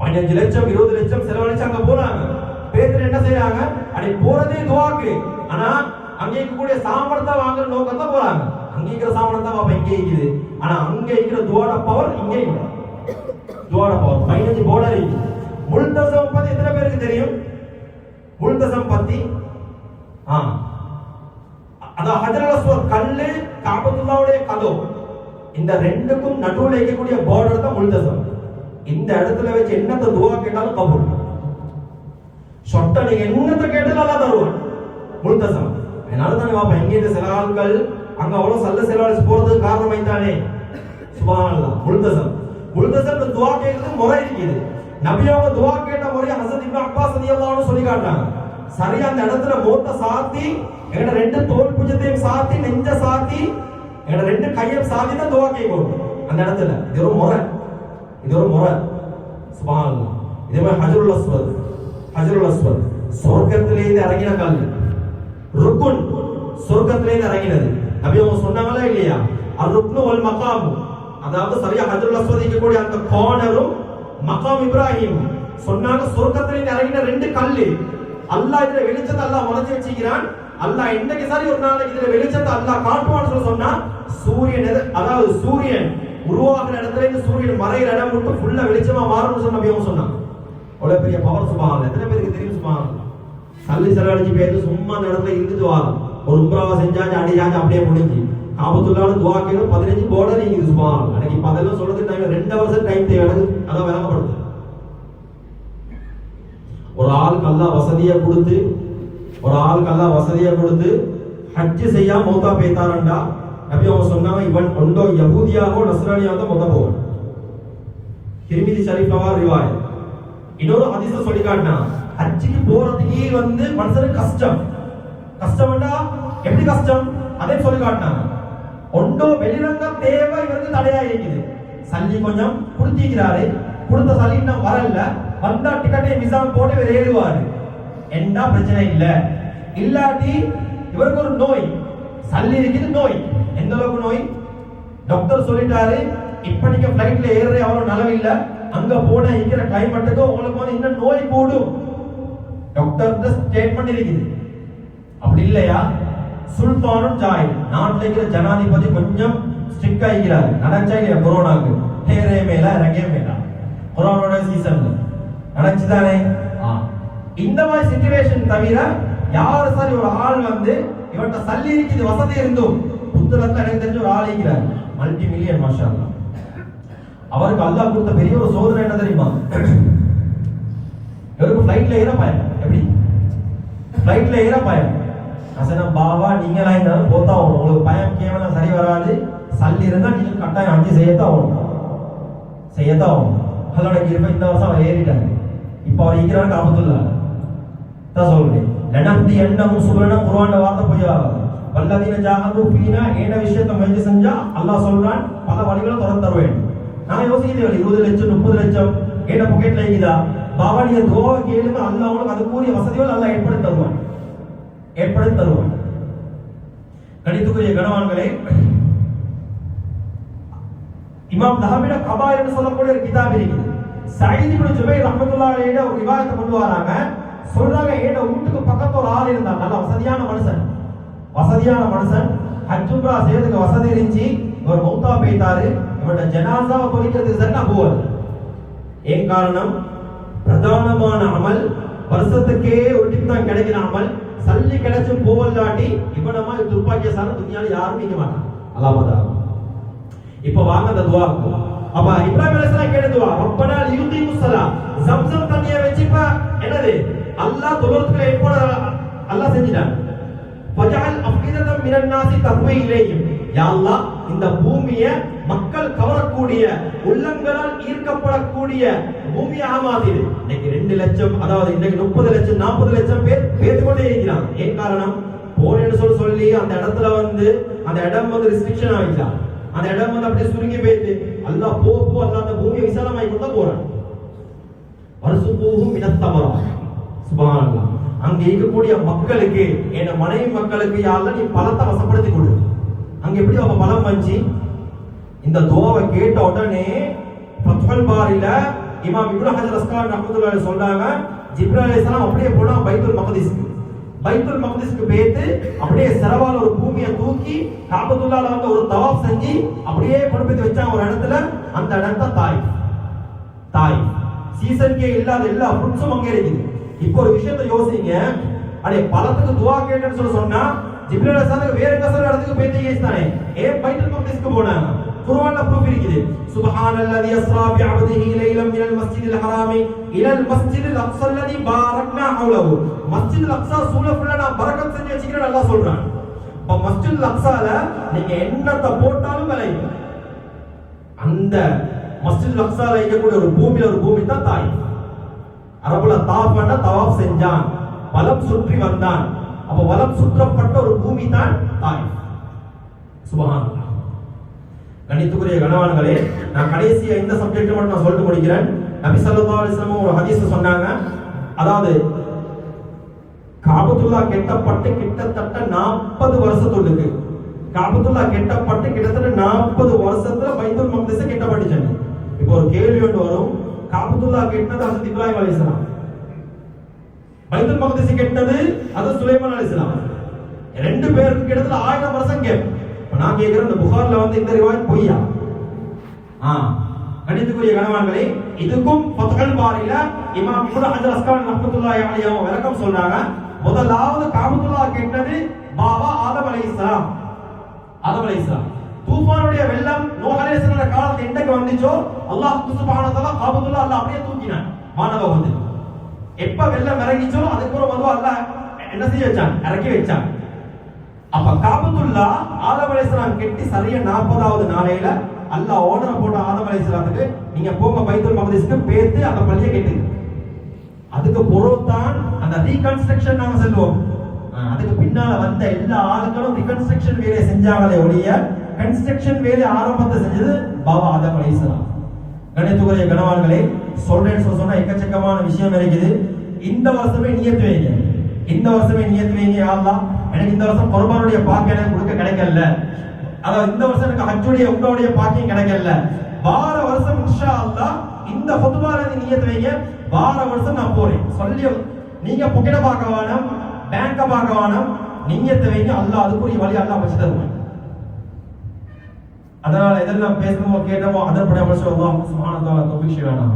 15 லட்சம் 20 லட்சம் செலவழிச்சு அங்க போறாங்க. பேத்துல என்ன செய்யறாங்க? அடி போறதே துஆக்கு. ஆனா அங்க இருக்கக்கூடிய சாமர்த்த வாங்குற நோக்கத்தை போறாங்க. அங்க இருக்கிற சாமர்த்த பாப்பா இங்க இருக்குது. ஆனா அங்க இருக்கிற துஆட பவர் இங்க இல்ல. துஆட பவர் 15 பார்டர் இருக்கு. முல்தஸம் பத்தி எத்தனை பேருக்கு தெரியும்? முல்தஸம் பத்தி அத ஹஜ்ரல் அஸ்வத் கல்லு, காபத்துல்லாஹ்வுடைய கதவு, இந்த ரெண்டுக்கும் நடுவுல இருக்கக்கூடிய பார்டர் தான் முல்தஸம். இந்த இடத்துல வச்சு என்னத்த துஆ கேட்டாலும் கபூல். சொட்ட நீங்க என்னத்த கேட்டாலும் அல்லாஹ் தருவான். முல்தஸம். அதனால தானே பாப்பா இங்க இந்த சில ஆட்கள் அங்க அவ்வளவு சல்ல செலவழிச்சு போறதுக்கு காரணம் ஐத்தானே. சுப்ஹானல்லாஹ். முல்தஸம் துஆ கேட்கிறது முறை இருக்குது. நபி அவங்க துஆ கேட்ட முறை ஹஸரத் இப்னு அப்பாஸ் ரலியல்லாஹு அன்ஹு சொல்லி காட்டுறாங்க. சரியா அந்த இடத்துல மோத்த சாத்தி, எங்கட ரெண்டு தோல் புஜத்தையும் சாத்தி, நெஞ்ச சாத்தி, எங்கட ரெண்டு கையையும் சாத்தி தான் துஆ கேட்கணும் அந்த இடத்துல. இது ஒரு முறை. சுப்ஹானல்லாஹ். இதே மாதிரி ஹஜ்ருல் அஸ்வத் சொர்க்கத்திலிருந்து இறங்கின கல். ருக்குன் சொர்க்கத்திலிருந்து இறங்கினது. நபி அவங்க சொன்னாங்களா இல்லையா? அர்-ருக்னு வல் மகாம், அதாவது சரியா ஹஜ்ருல் அஸ்வத் இருக்கக்கூடிய அந்த கார்னரும் மகாம் இப்ராஹிம் சொன்னாங்க. சொர்க்கத்திலிருந்து இறங்கின ரெண்டு கல்லு. அல்லாஹ் இதுல வெளிச்சத்தை அல்லாஹ் மறைச்சு வச்சிருக்கிறான். அல்லாஹ் என்னைக்கு சரி ஒரு நாளைக்கு இதுல வெளிச்சத்தை அல்லாஹ் காட்டுவான்னு சொன்னா, சூரியன் அதாவது சூரியன் உருவாகிற இடத்துல இருந்து சூரியன் மறைகிற இடம் மட்டும் ஃபுல்லா வெளிச்சமா மாறும்னு சொன்ன நபி அவங்க சொன்னாங்க. அவ்வளவு பெரிய பவர். சுப்ஹானல்லாஹ். எத்தனை பேருக்கு தெரியும்? சுப்ஹானல்லாஹ். சல்லி செலவழிச்சு போயிட்டு சும்மா அந்த இடத்துல இருந்துட்டு வாரம். ஒரு உம்ராவை செஞ்சாச்சு, அடிச்சாச்சு, அப்படியே முடிஞ்சு காபத்துல்லாஹ்ல துஆ கேட்க 15 border இருக்குது சுப்ஹானல்லாஹ். எனக்கு இப்ப அதெல்லாம் சொல்றதுக்கு டைம் 2 வருஷம் டைம் தேவை எனக்கு. அதான் விளங்கப்படுது. ஒரு ஆளுக்கு அல்லாஹ் வசதியை கொடுத்து ஹஜ் செய்யாம மௌத்தா போய்த்தாரண்டா நபி அவங்க சொன்னாங்க, இவன் ஒன்றோ யஹூதியாவோ நஸ்ரானியாவோ தான் மௌத்தா போவான். திர்மிதி ஷரீஃப்ல ரிவாயத். இன்னொரு ஹதீஸ்ல சொல்லி காட்டினா, ஹஜ்ஜுக்கு போறதுக்கே மனுஷனுக்கு கஷ்டம்டா எப்படி கஷ்டம் அதே சொல்லி காட்டினாங்க. ஒன்றோ வெளிரங்க தேவை இவருக்கு தடையா இருக்குது. சல்லி கொஞ்சம் கொடுத்திக்கிறாரு, கொடுத்த சல்லி இன்னும் வரல, வந்தா டிக்கெட்டை விசாம் போட்டு இவர் ஏறுவாரு, என்ன பிரச்சனை இல்ல. இல்லாட்டி இவருக்கு ஒரு நோய், சல்லி இருக்குது நோய். எந்த அளவுக்கு நோய்? டாக்டர் சொல்லிட்டாரு, இப்ப நீங்க பிளைட்ல ஏறுற அவ்வளவு நலவு இல்ல, அங்க போன இருக்கிற கிளைமேட்டுக்கு உங்களுக்கு இன்னும் நோய் கூடும். டாக்டர் ஸ்டேட்மெண்ட் இருக்குது. அப்படி இல்லையா, சுல்தானும் ஜாய் நாட்டில் இருக்கிற ஜனாதிபதி கொஞ்சம் ஸ்ட்ரிக்ட் ஆகிக்கிறாரு. நடச்சா இல்லையா கொரோனாக்கு ஏறே மேல இறங்கே மேல கொரோனாவோட சீசன்ல நடச்சுதானே. இந்த மாதிரி சிச்சுவேஷன் தவிர யாரு சரி ஒரு ஆள் இவன்ட்ட சல்லி இருக்குது வசதி இருந்தும் புத்தகத்துல எனக்கு தெரிஞ்ச ஒரு ஆள் இருக்கிறார், மல்டி மில்லியன் மாஷா அல்லாஹ். அவருக்கு அல்லாஹ் கொடுத்த பெரிய ஒரு சோதனை என்ன தெரியுமா? இவருக்கு பிளைட்ல ஏற பயம். எப்படி பிளைட்ல ஏற பயம்? பாபா நீங்களா இருந்தாலும் போத்தா ஆகணும், உங்களுக்கு பயம் கேவலம் சரி வராது. சல்லி இருந்தா நீங்க கட்டாயம் அஞ்சு செய்யத்தான் ஆகணும். அதோட இருப்ப இந்த வருஷம் அவர் ஏறிட்டாங்க. இப்ப அவர் இருக்கிறாரு காபத்துல்லா தான் சொல்றேன். லனஹ்தி அன்னஹும் சுபலனா குர்ஆன்ல வார்த்தை பொய்யாகாது. வல்லதீன ஜாஹது ஃபீனா ஏன விஷயத்தை முயற்சி செஞ்சா அல்லாஹ் சொல்றான் பல வழிகளை திறந்து தருவேன். நான் யோசிக்கிறேன் 20 லட்சம் 30 லட்சம் ஏன பாக்கெட்ல இருக்குதா? பாபா நீங்க துஆ கேளுங்க, அல்லாஹ் உங்களுக்கு அதுக்குரிய வசதிகள் அல்லாஹ் ஏற்படுத்தி தருவான். கணித்துக்குரிய கணவான்களே, இமாம் தஹபீட கபாயிர் என்று சொல்லக்கூடிய ஒரு கிதாப் இருக்குது. சயீத் இப்னு ஜுபைர் ரஹ்மத்துல்லாஹி அலைஹி ஒரு ரிவாயத்தை கொண்டு வராங்க. சொல்றாங்க, ஏட வீட்டுக்கு பக்கத்துல ஒரு ஆள் இருந்தார், நல்ல வசதியான மனுஷன். ஹஜ் உம்ரா செய்யறதுக்கு வசதி இருந்துச்சு. இவர் மௌத்தா போயிட்டாரு. இவருடைய ஜனாசாவை தொழிக்கிறதுக்கு சட்டா போவார். ஏன் காரணம்? பிரதானமான அமல், வருஷத்துக்கே ஒரு டிப் தான் கிடைக்கிற அமல், சல்லி கிடைச்சும் போவல்லாட்டி இவன மாதிரி துர்பாக்கியசாலி துனியால யாரும் நிக்க மாட்டாங்க. அல்லாஹ். இப்ப வாங்க அந்த துஆ. அப்ப இப்ராஹிம் அலைஹிஸ்ஸலாம் கேட்ட துஆ, ரப்பனா லியுகீமுஸ் ஸலாத். ஜம்ஸம் தண்ணியை வெச்சிப்ப என்னது? அல்லாஹ் தொழுறதுக்கு ஏற்பாடு அல்லாஹ் செஞ்சிட்டான். ஃபஜஅல் அஃபீதத்தம் மினன் நாஸி தஹ்வி இலைஹிம். யா அல்லாஹ், இந்த பூமியை மக்கள் கவரக்கூடிய, உள்ளங்களால் ஈர்க்கப்படக்கூடிய பூமியை ஆமாதிரு. இன்னைக்கு 2 லட்சம், அதாவது இன்னைக்கு 30 லட்சம் 40 லட்சம் பேர் பேசிக்கொண்டே இருக்கிறாங்க. ஏன் காரணம்? போறேன்னு சொல்லி அந்த இடத்துல அந்த இடம் ரெஸ்ட்ரிக்ஷன் ஆகிக்கலாம். அந்த இடம் அப்படியே சுருங்கி போயிட்டு அல்லாஹ் போ அல்லாஹ் அந்த பூமியை விசாலமாக்கி கொண்டு போறான். வர்சுபூஹும் மினத்தமரா. சுப்ஹானல்லாஹ். அங்க இருக்கக்கூடிய மக்களுக்கு, என் மனைவி மக்களுக்கு யா அல்லாஹ் நீ பலத்தை வசப்படுத்தி கொடு. அங்க எப்படி அவ பலம் வந்துச்சு? இந்த துஆவை கேட்ட உடனே ஃபத்ஹுல் பாரில இமாம் இப்னு ஹஜர் அஸ்கலானி ரஹ்மத்துல்லாஹி அலைஹி சொல்றாங்க, ஜிப்ரீல் அலைஹிஸ்ஸலாம் அப்படியே போனா பைத்துல் மக்திஸ்க்கு போயிட்டு அப்படியே சரவால ஒரு பூமியை தூக்கி காபத்துல்லாஹ்ல ஒரு தவாப் செஞ்சு அப்படியே கொண்டு போய் வச்சாங்க ஒரு இடத்துல. அந்த இடத்த தாய் சீசன்கே இல்லாத எல்லா ஃப்ரூட்ஸும் அங்கே இருக்குது. இப்போ ஒரு விஷயத்தை யோசிங்க, அடே பலத்துக்கு துஆ கேட்டேன்னு சொன்னா ஜிப்ரீல் அலைஹிஸ்ஸலாம் வேற கசர இடத்துக்கு போயிட்டு கேஸ்தானே, ஏன் பைத்துல் மக்திஸ்க்கு போனாங்க? குர்ஆன்ல ப்ரூஃப் இருக்குது. சுப்ஹானல்லதி யஸ்ரா பிஅப்திஹி லைலம் மினல் மஸ்ஜிதில் ஹராமி இலல் மஸ்ஜிதில் அக்ஸா அல்லதி பாரக்னா ஹவ்லஹு. மஸ்ஜிதுல் அக்ஸா சூழ ஃபுல்லா நான் பரக்கத் செஞ்சு வச்சிக்கிறேன் அல்லாஹ் சொல்றான். அப்ப மஸ்ஜிதுல் அக்ஸால நீங்க என்னத்த போட்டாலும் விளையும். அந்த மஸ்ஜிதுல் அக்ஸால இருக்கக்கூடிய ஒரு பூமி தான் தாய். அரபுல தாஃபன தவாப் செஞ்சான், வலம் சுற்றி வந்தான். அப்ப வலம் சுற்றப்பட்ட ஒரு பூமி தான் தாய். சுப்ஹானல்லாஹ். கணித்துக்குரிய கணவான்களே, நான் கடைசியா இந்த சப்ஜெக்ட் மட்டும் நான் சொல்லிட்டு முடிக்கிறேன். நபி ஸல்லல்லாஹு அலைஹி வஸல்லம் ஒரு ஹதீஸ் சொன்னாங்க, அதாவது காபத்துல்லா கெட்டப்பட்டு கிட்டத்தட்ட 40 வருஷத்துக்கு, காபத்துல்லா கெட்டப்பட்டு கிட்டத்தட்ட 40 வருஷத்துல பைத்துல் மக்திஸ் கெட்டப்பட்டுச்சு. இப்போ ஒரு கேள்வி ஒன்று வரும், காபத்துல்லா கெட்டது ஹஜ்ரத் இப்ராஹிம் அலைஹிஸ்ஸலாம், பைத்துல் மக்திஸ் கெட்டது ஹஜ்ரத் சுலைமான் அலைஹிஸ்ஸலாம். 2 பேருக்கு கிட்டத்தட்ட 1000 வருஷம் கேப். நான் கேட்கிறேன், இந்த புகார்ல இந்த ரிவாயத் பொய்யா? கணித்துக்குரிய கணவான்களே, இதுக்கும் ஃபத்ஹுல் பாரில இமாம் இப்னு ஹஜர் அஸ்கலானி ரஹ்மத்துல்லாஹி அலைஹி அவங்க விளக்கம் சொல்றாங்க. முதலாவது காபத்துல்லா கெட்டது பாபா ஆதம் அலைஹிஸ்ஸலாம். ஆதம் அலைஹிஸ்ஸலாம். தூஃபானுடைய வெள்ளம் நூஹ் அலைஹிஸ்ஸலாம் காலத்துல எண்டக்கு வந்துச்சோ அல்லாஹ் சுப்ஹானஹு வ தஆலா காபத்துல்லாஹ் அல்லாஹ் அப்படியே தூக்கினான் வானலோகம் வந்து. எப்ப வெள்ளம் இறங்கிச்சோ அதுக்கப்புறம் வந்து அல்லாஹ் என்ன செய்ய வச்சான், இறக்கி வச்சான். அப்ப காபத்துல்லாஹ் ஆதம் அலைஹிஸ்ஸலாம் கெட்டி சரியா 40வது நாளையில அல்லாஹ் ஆர்டர் போட்ட ஆதம் அலைஹிஸ்ஸலாத்துக்கு நீங்க போங்க பைத்துல் மக்திஸ்க்கு பேத்து அந்த பள்ளியை கெட்டுங்க. அதுக்கு பொறுத்தான் அந்த ரீகன்ஸ்ட்ரக்ஷன் நாங்க சொல்லுவோம். அதுக்கு பின்னால வந்த எல்லா ஆளுங்களும் ரீகன்ஸ்ட்ரக்ஷன் வேலையை செஞ்சாங்களே ஒழிய கன்ஸ்ட்ரக்ஷன் வேலை ஆரம்பத்தை செஞ்சது பாபா ஆதம் அலைஹிஸ்ஸலாம். கணித்துக்குரிய கனவான்களே, சொல்றேன்னு சொன்னா எக்கச்சக்கமான விஷயம் இருக்குது. இந்த வருஷமே நியத்து வைங்க, இந்த வருஷமே நியத்து வைங்க. யா அல்லாஹ், எனக்கு இந்த வருஷம் குர்பானுடைய பாக்கியம் எனக்கு கொடுக்க கிடைக்கல, அதாவது இந்த வருஷம் எனக்கு ஹஜ்ஜுடைய உங்களுடைய பாக்கியம் கிடைக்கல. வார வருஷம் இன்ஷா அல்லாஹ் இந்த ஃபுத்பால நியத்து வைங்க, வார வருஷம் நான் போறேன் சொல்லி நீங்க பொக்கெட்ட பார்க்க வேணாம், பேங்க பார்க்க வேணாம், நியத்து வைங்க. அல்லாஹ் அதுக்குரிய வழி அல்லாஹ் வச்சு தருவான். அதனால இதெல்லாம் பேசணுமோ கேட்டோமோ அதன்படி அமல் செய்ய அல்லாஹ் சுப்ஹானஹு வ தஆலா தௌஃபீக் செய்வானாக.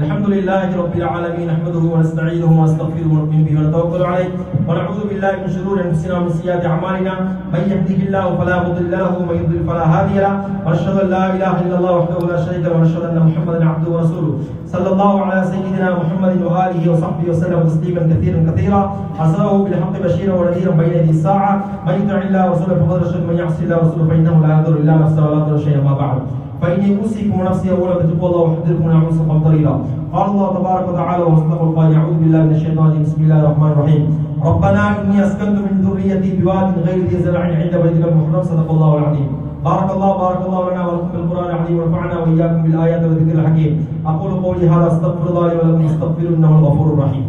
அல்ஹம்துலில்லாஹி ரப்பில் ஆலமீன் நஹ்மதுஹு வ நஸ்தஈனுஹு வ நஸ்தக்ஃபிருஹு வ நு'மினு பிஹி வ நதவக்கலு அலைஹி வ நஊது பில்லாஹி மின் ஷுரூரி அன்ஃபுஸினா வ மின் ஸய்யிஆத்தி அமாலினா மன் யஹ்திஹில்லாஹு ஃபலா முضل லஹு வ மன் யுضلل ஃபலா ஹாதிய லஹு வ அஷ்ஹது அன் லா இலாஹா இல்லல்லாஹு வஹ்தஹு லா ஷரீக லஹு வ அஷ்ஹது அன்ன முஹம்மதன் அப்துஹு வ ரசூலுஹு ஸல்லல்லாஹு அலா ஸய்யிதினா முஹம்மதின் வ ஆலிஹி வ ஸஹ்பிஹி வ ஸல்லம் தஸ்லீமன் கஸீரன் கஸீரா அஸலஹு பில் ஹக்க் பஷீரன் வ நதீரன் பைன யதி ஸாஅ மன் யுத்திஇல்லாஹு வ ரசூலஹு ஃபகத் ரஷத மன் யஅஸில்லாஹு வ ரசூலஹு ஃபஇன்னஹு லா யضر இல்லா நஃப்ஸஹு வ லா يضر شيئا ما بعد فإني أوصيكم ونفسي أولا بتقوى الله وأحذركم من عصا طريقا. قال الله تبارك وتعالى وأصدق القائل أعوذ بالله من الشيطان الرجيم بسم الله الرحمن الرحيم ربنا إني أسكنت من ذريتي بواد غير ذي زرع عند بيتك المحرم صدق الله العظيم. بارك الله لنا ولكم بالقرآن العظيم ونفعنا وإياكم بالآيات والذكر الحكيم. أقول قولي هذا أستغفر الله لي ولكم استغفروه إنه الغفور الرحيم.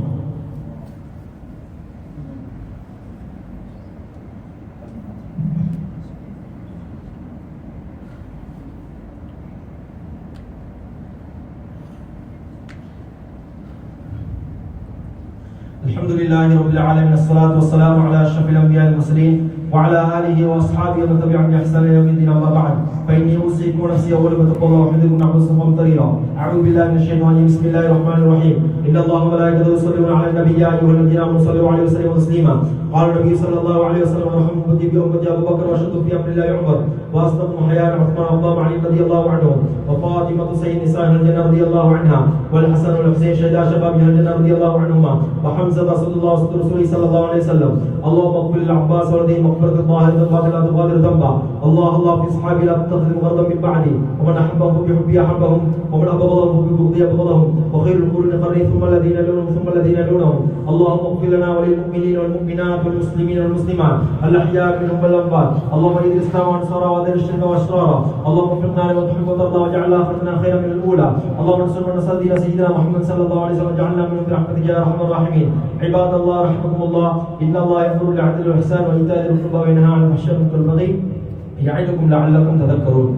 الحمد لله رب العالمين الصلاة والسلام على أشرف الأنبياء والمرسلين وعلى آله وأصحابه ومن تبعهم بإحسان إلى يوم الدين. أما بعد فإني أوصيكم ونفسي أولا بتقوى الله وأحذركم من عصا طريقا. أعوذ بالله من الشيطان الرجيم بسم الله الرحمن الرحيم إن الله وملائكته يصلون على النبي يا أيها الذين آمنوا صلوا عليه وسلموا تسليما. قال النبي صلى الله عليه وسلم ارحم أمتي بأمتي أبو بكر وأشد في أمر الله عمر وأصدقهم حياء عثمان وأبو علي رضي الله عنه وفاطمة سيد نساء الجنة رضي الله عنها والحسن والحسين شهدا شباب الجنة رضي الله عنهما وحمزة رسول الله رسوله صلى الله عليه وسلم. اللهم اغفر للعباس ولديه مغفرة الظاهرة الباطنة لا تغادر ذنبا. الله في أصحابي لا تتخذ مغرضا من بعدي ومن أحبهم فبحبي أحبهم ومن أبغضهم فببغضي أبغضهم وخير القرون قرني ثم الذين يلونهم ثم الذين يلونهم. اللهم اغفر لنا وللمؤمنين والمؤمنات والمسلمين والمسلمات الأحياء منهم والأموات. اللهم اجعل الإسلام وانصاره وأذل الشرك وأشراره. اللهم وفقنا لما تحب وترضى واجعل آخرتنا خيرا من الأولى. اللهم انصر من نصر دين سيدنا محمد صلى الله عليه وسلم واجعلنا منهم برحمتك يا أرحم الراحمين. عباد الله رحمكم الله إن الله يأمر بالعدل والإحسان وإيتاء ذي القربى وينهى عن الفحشاء والمنكر والبغي يعظكم لعلكم تذكرون.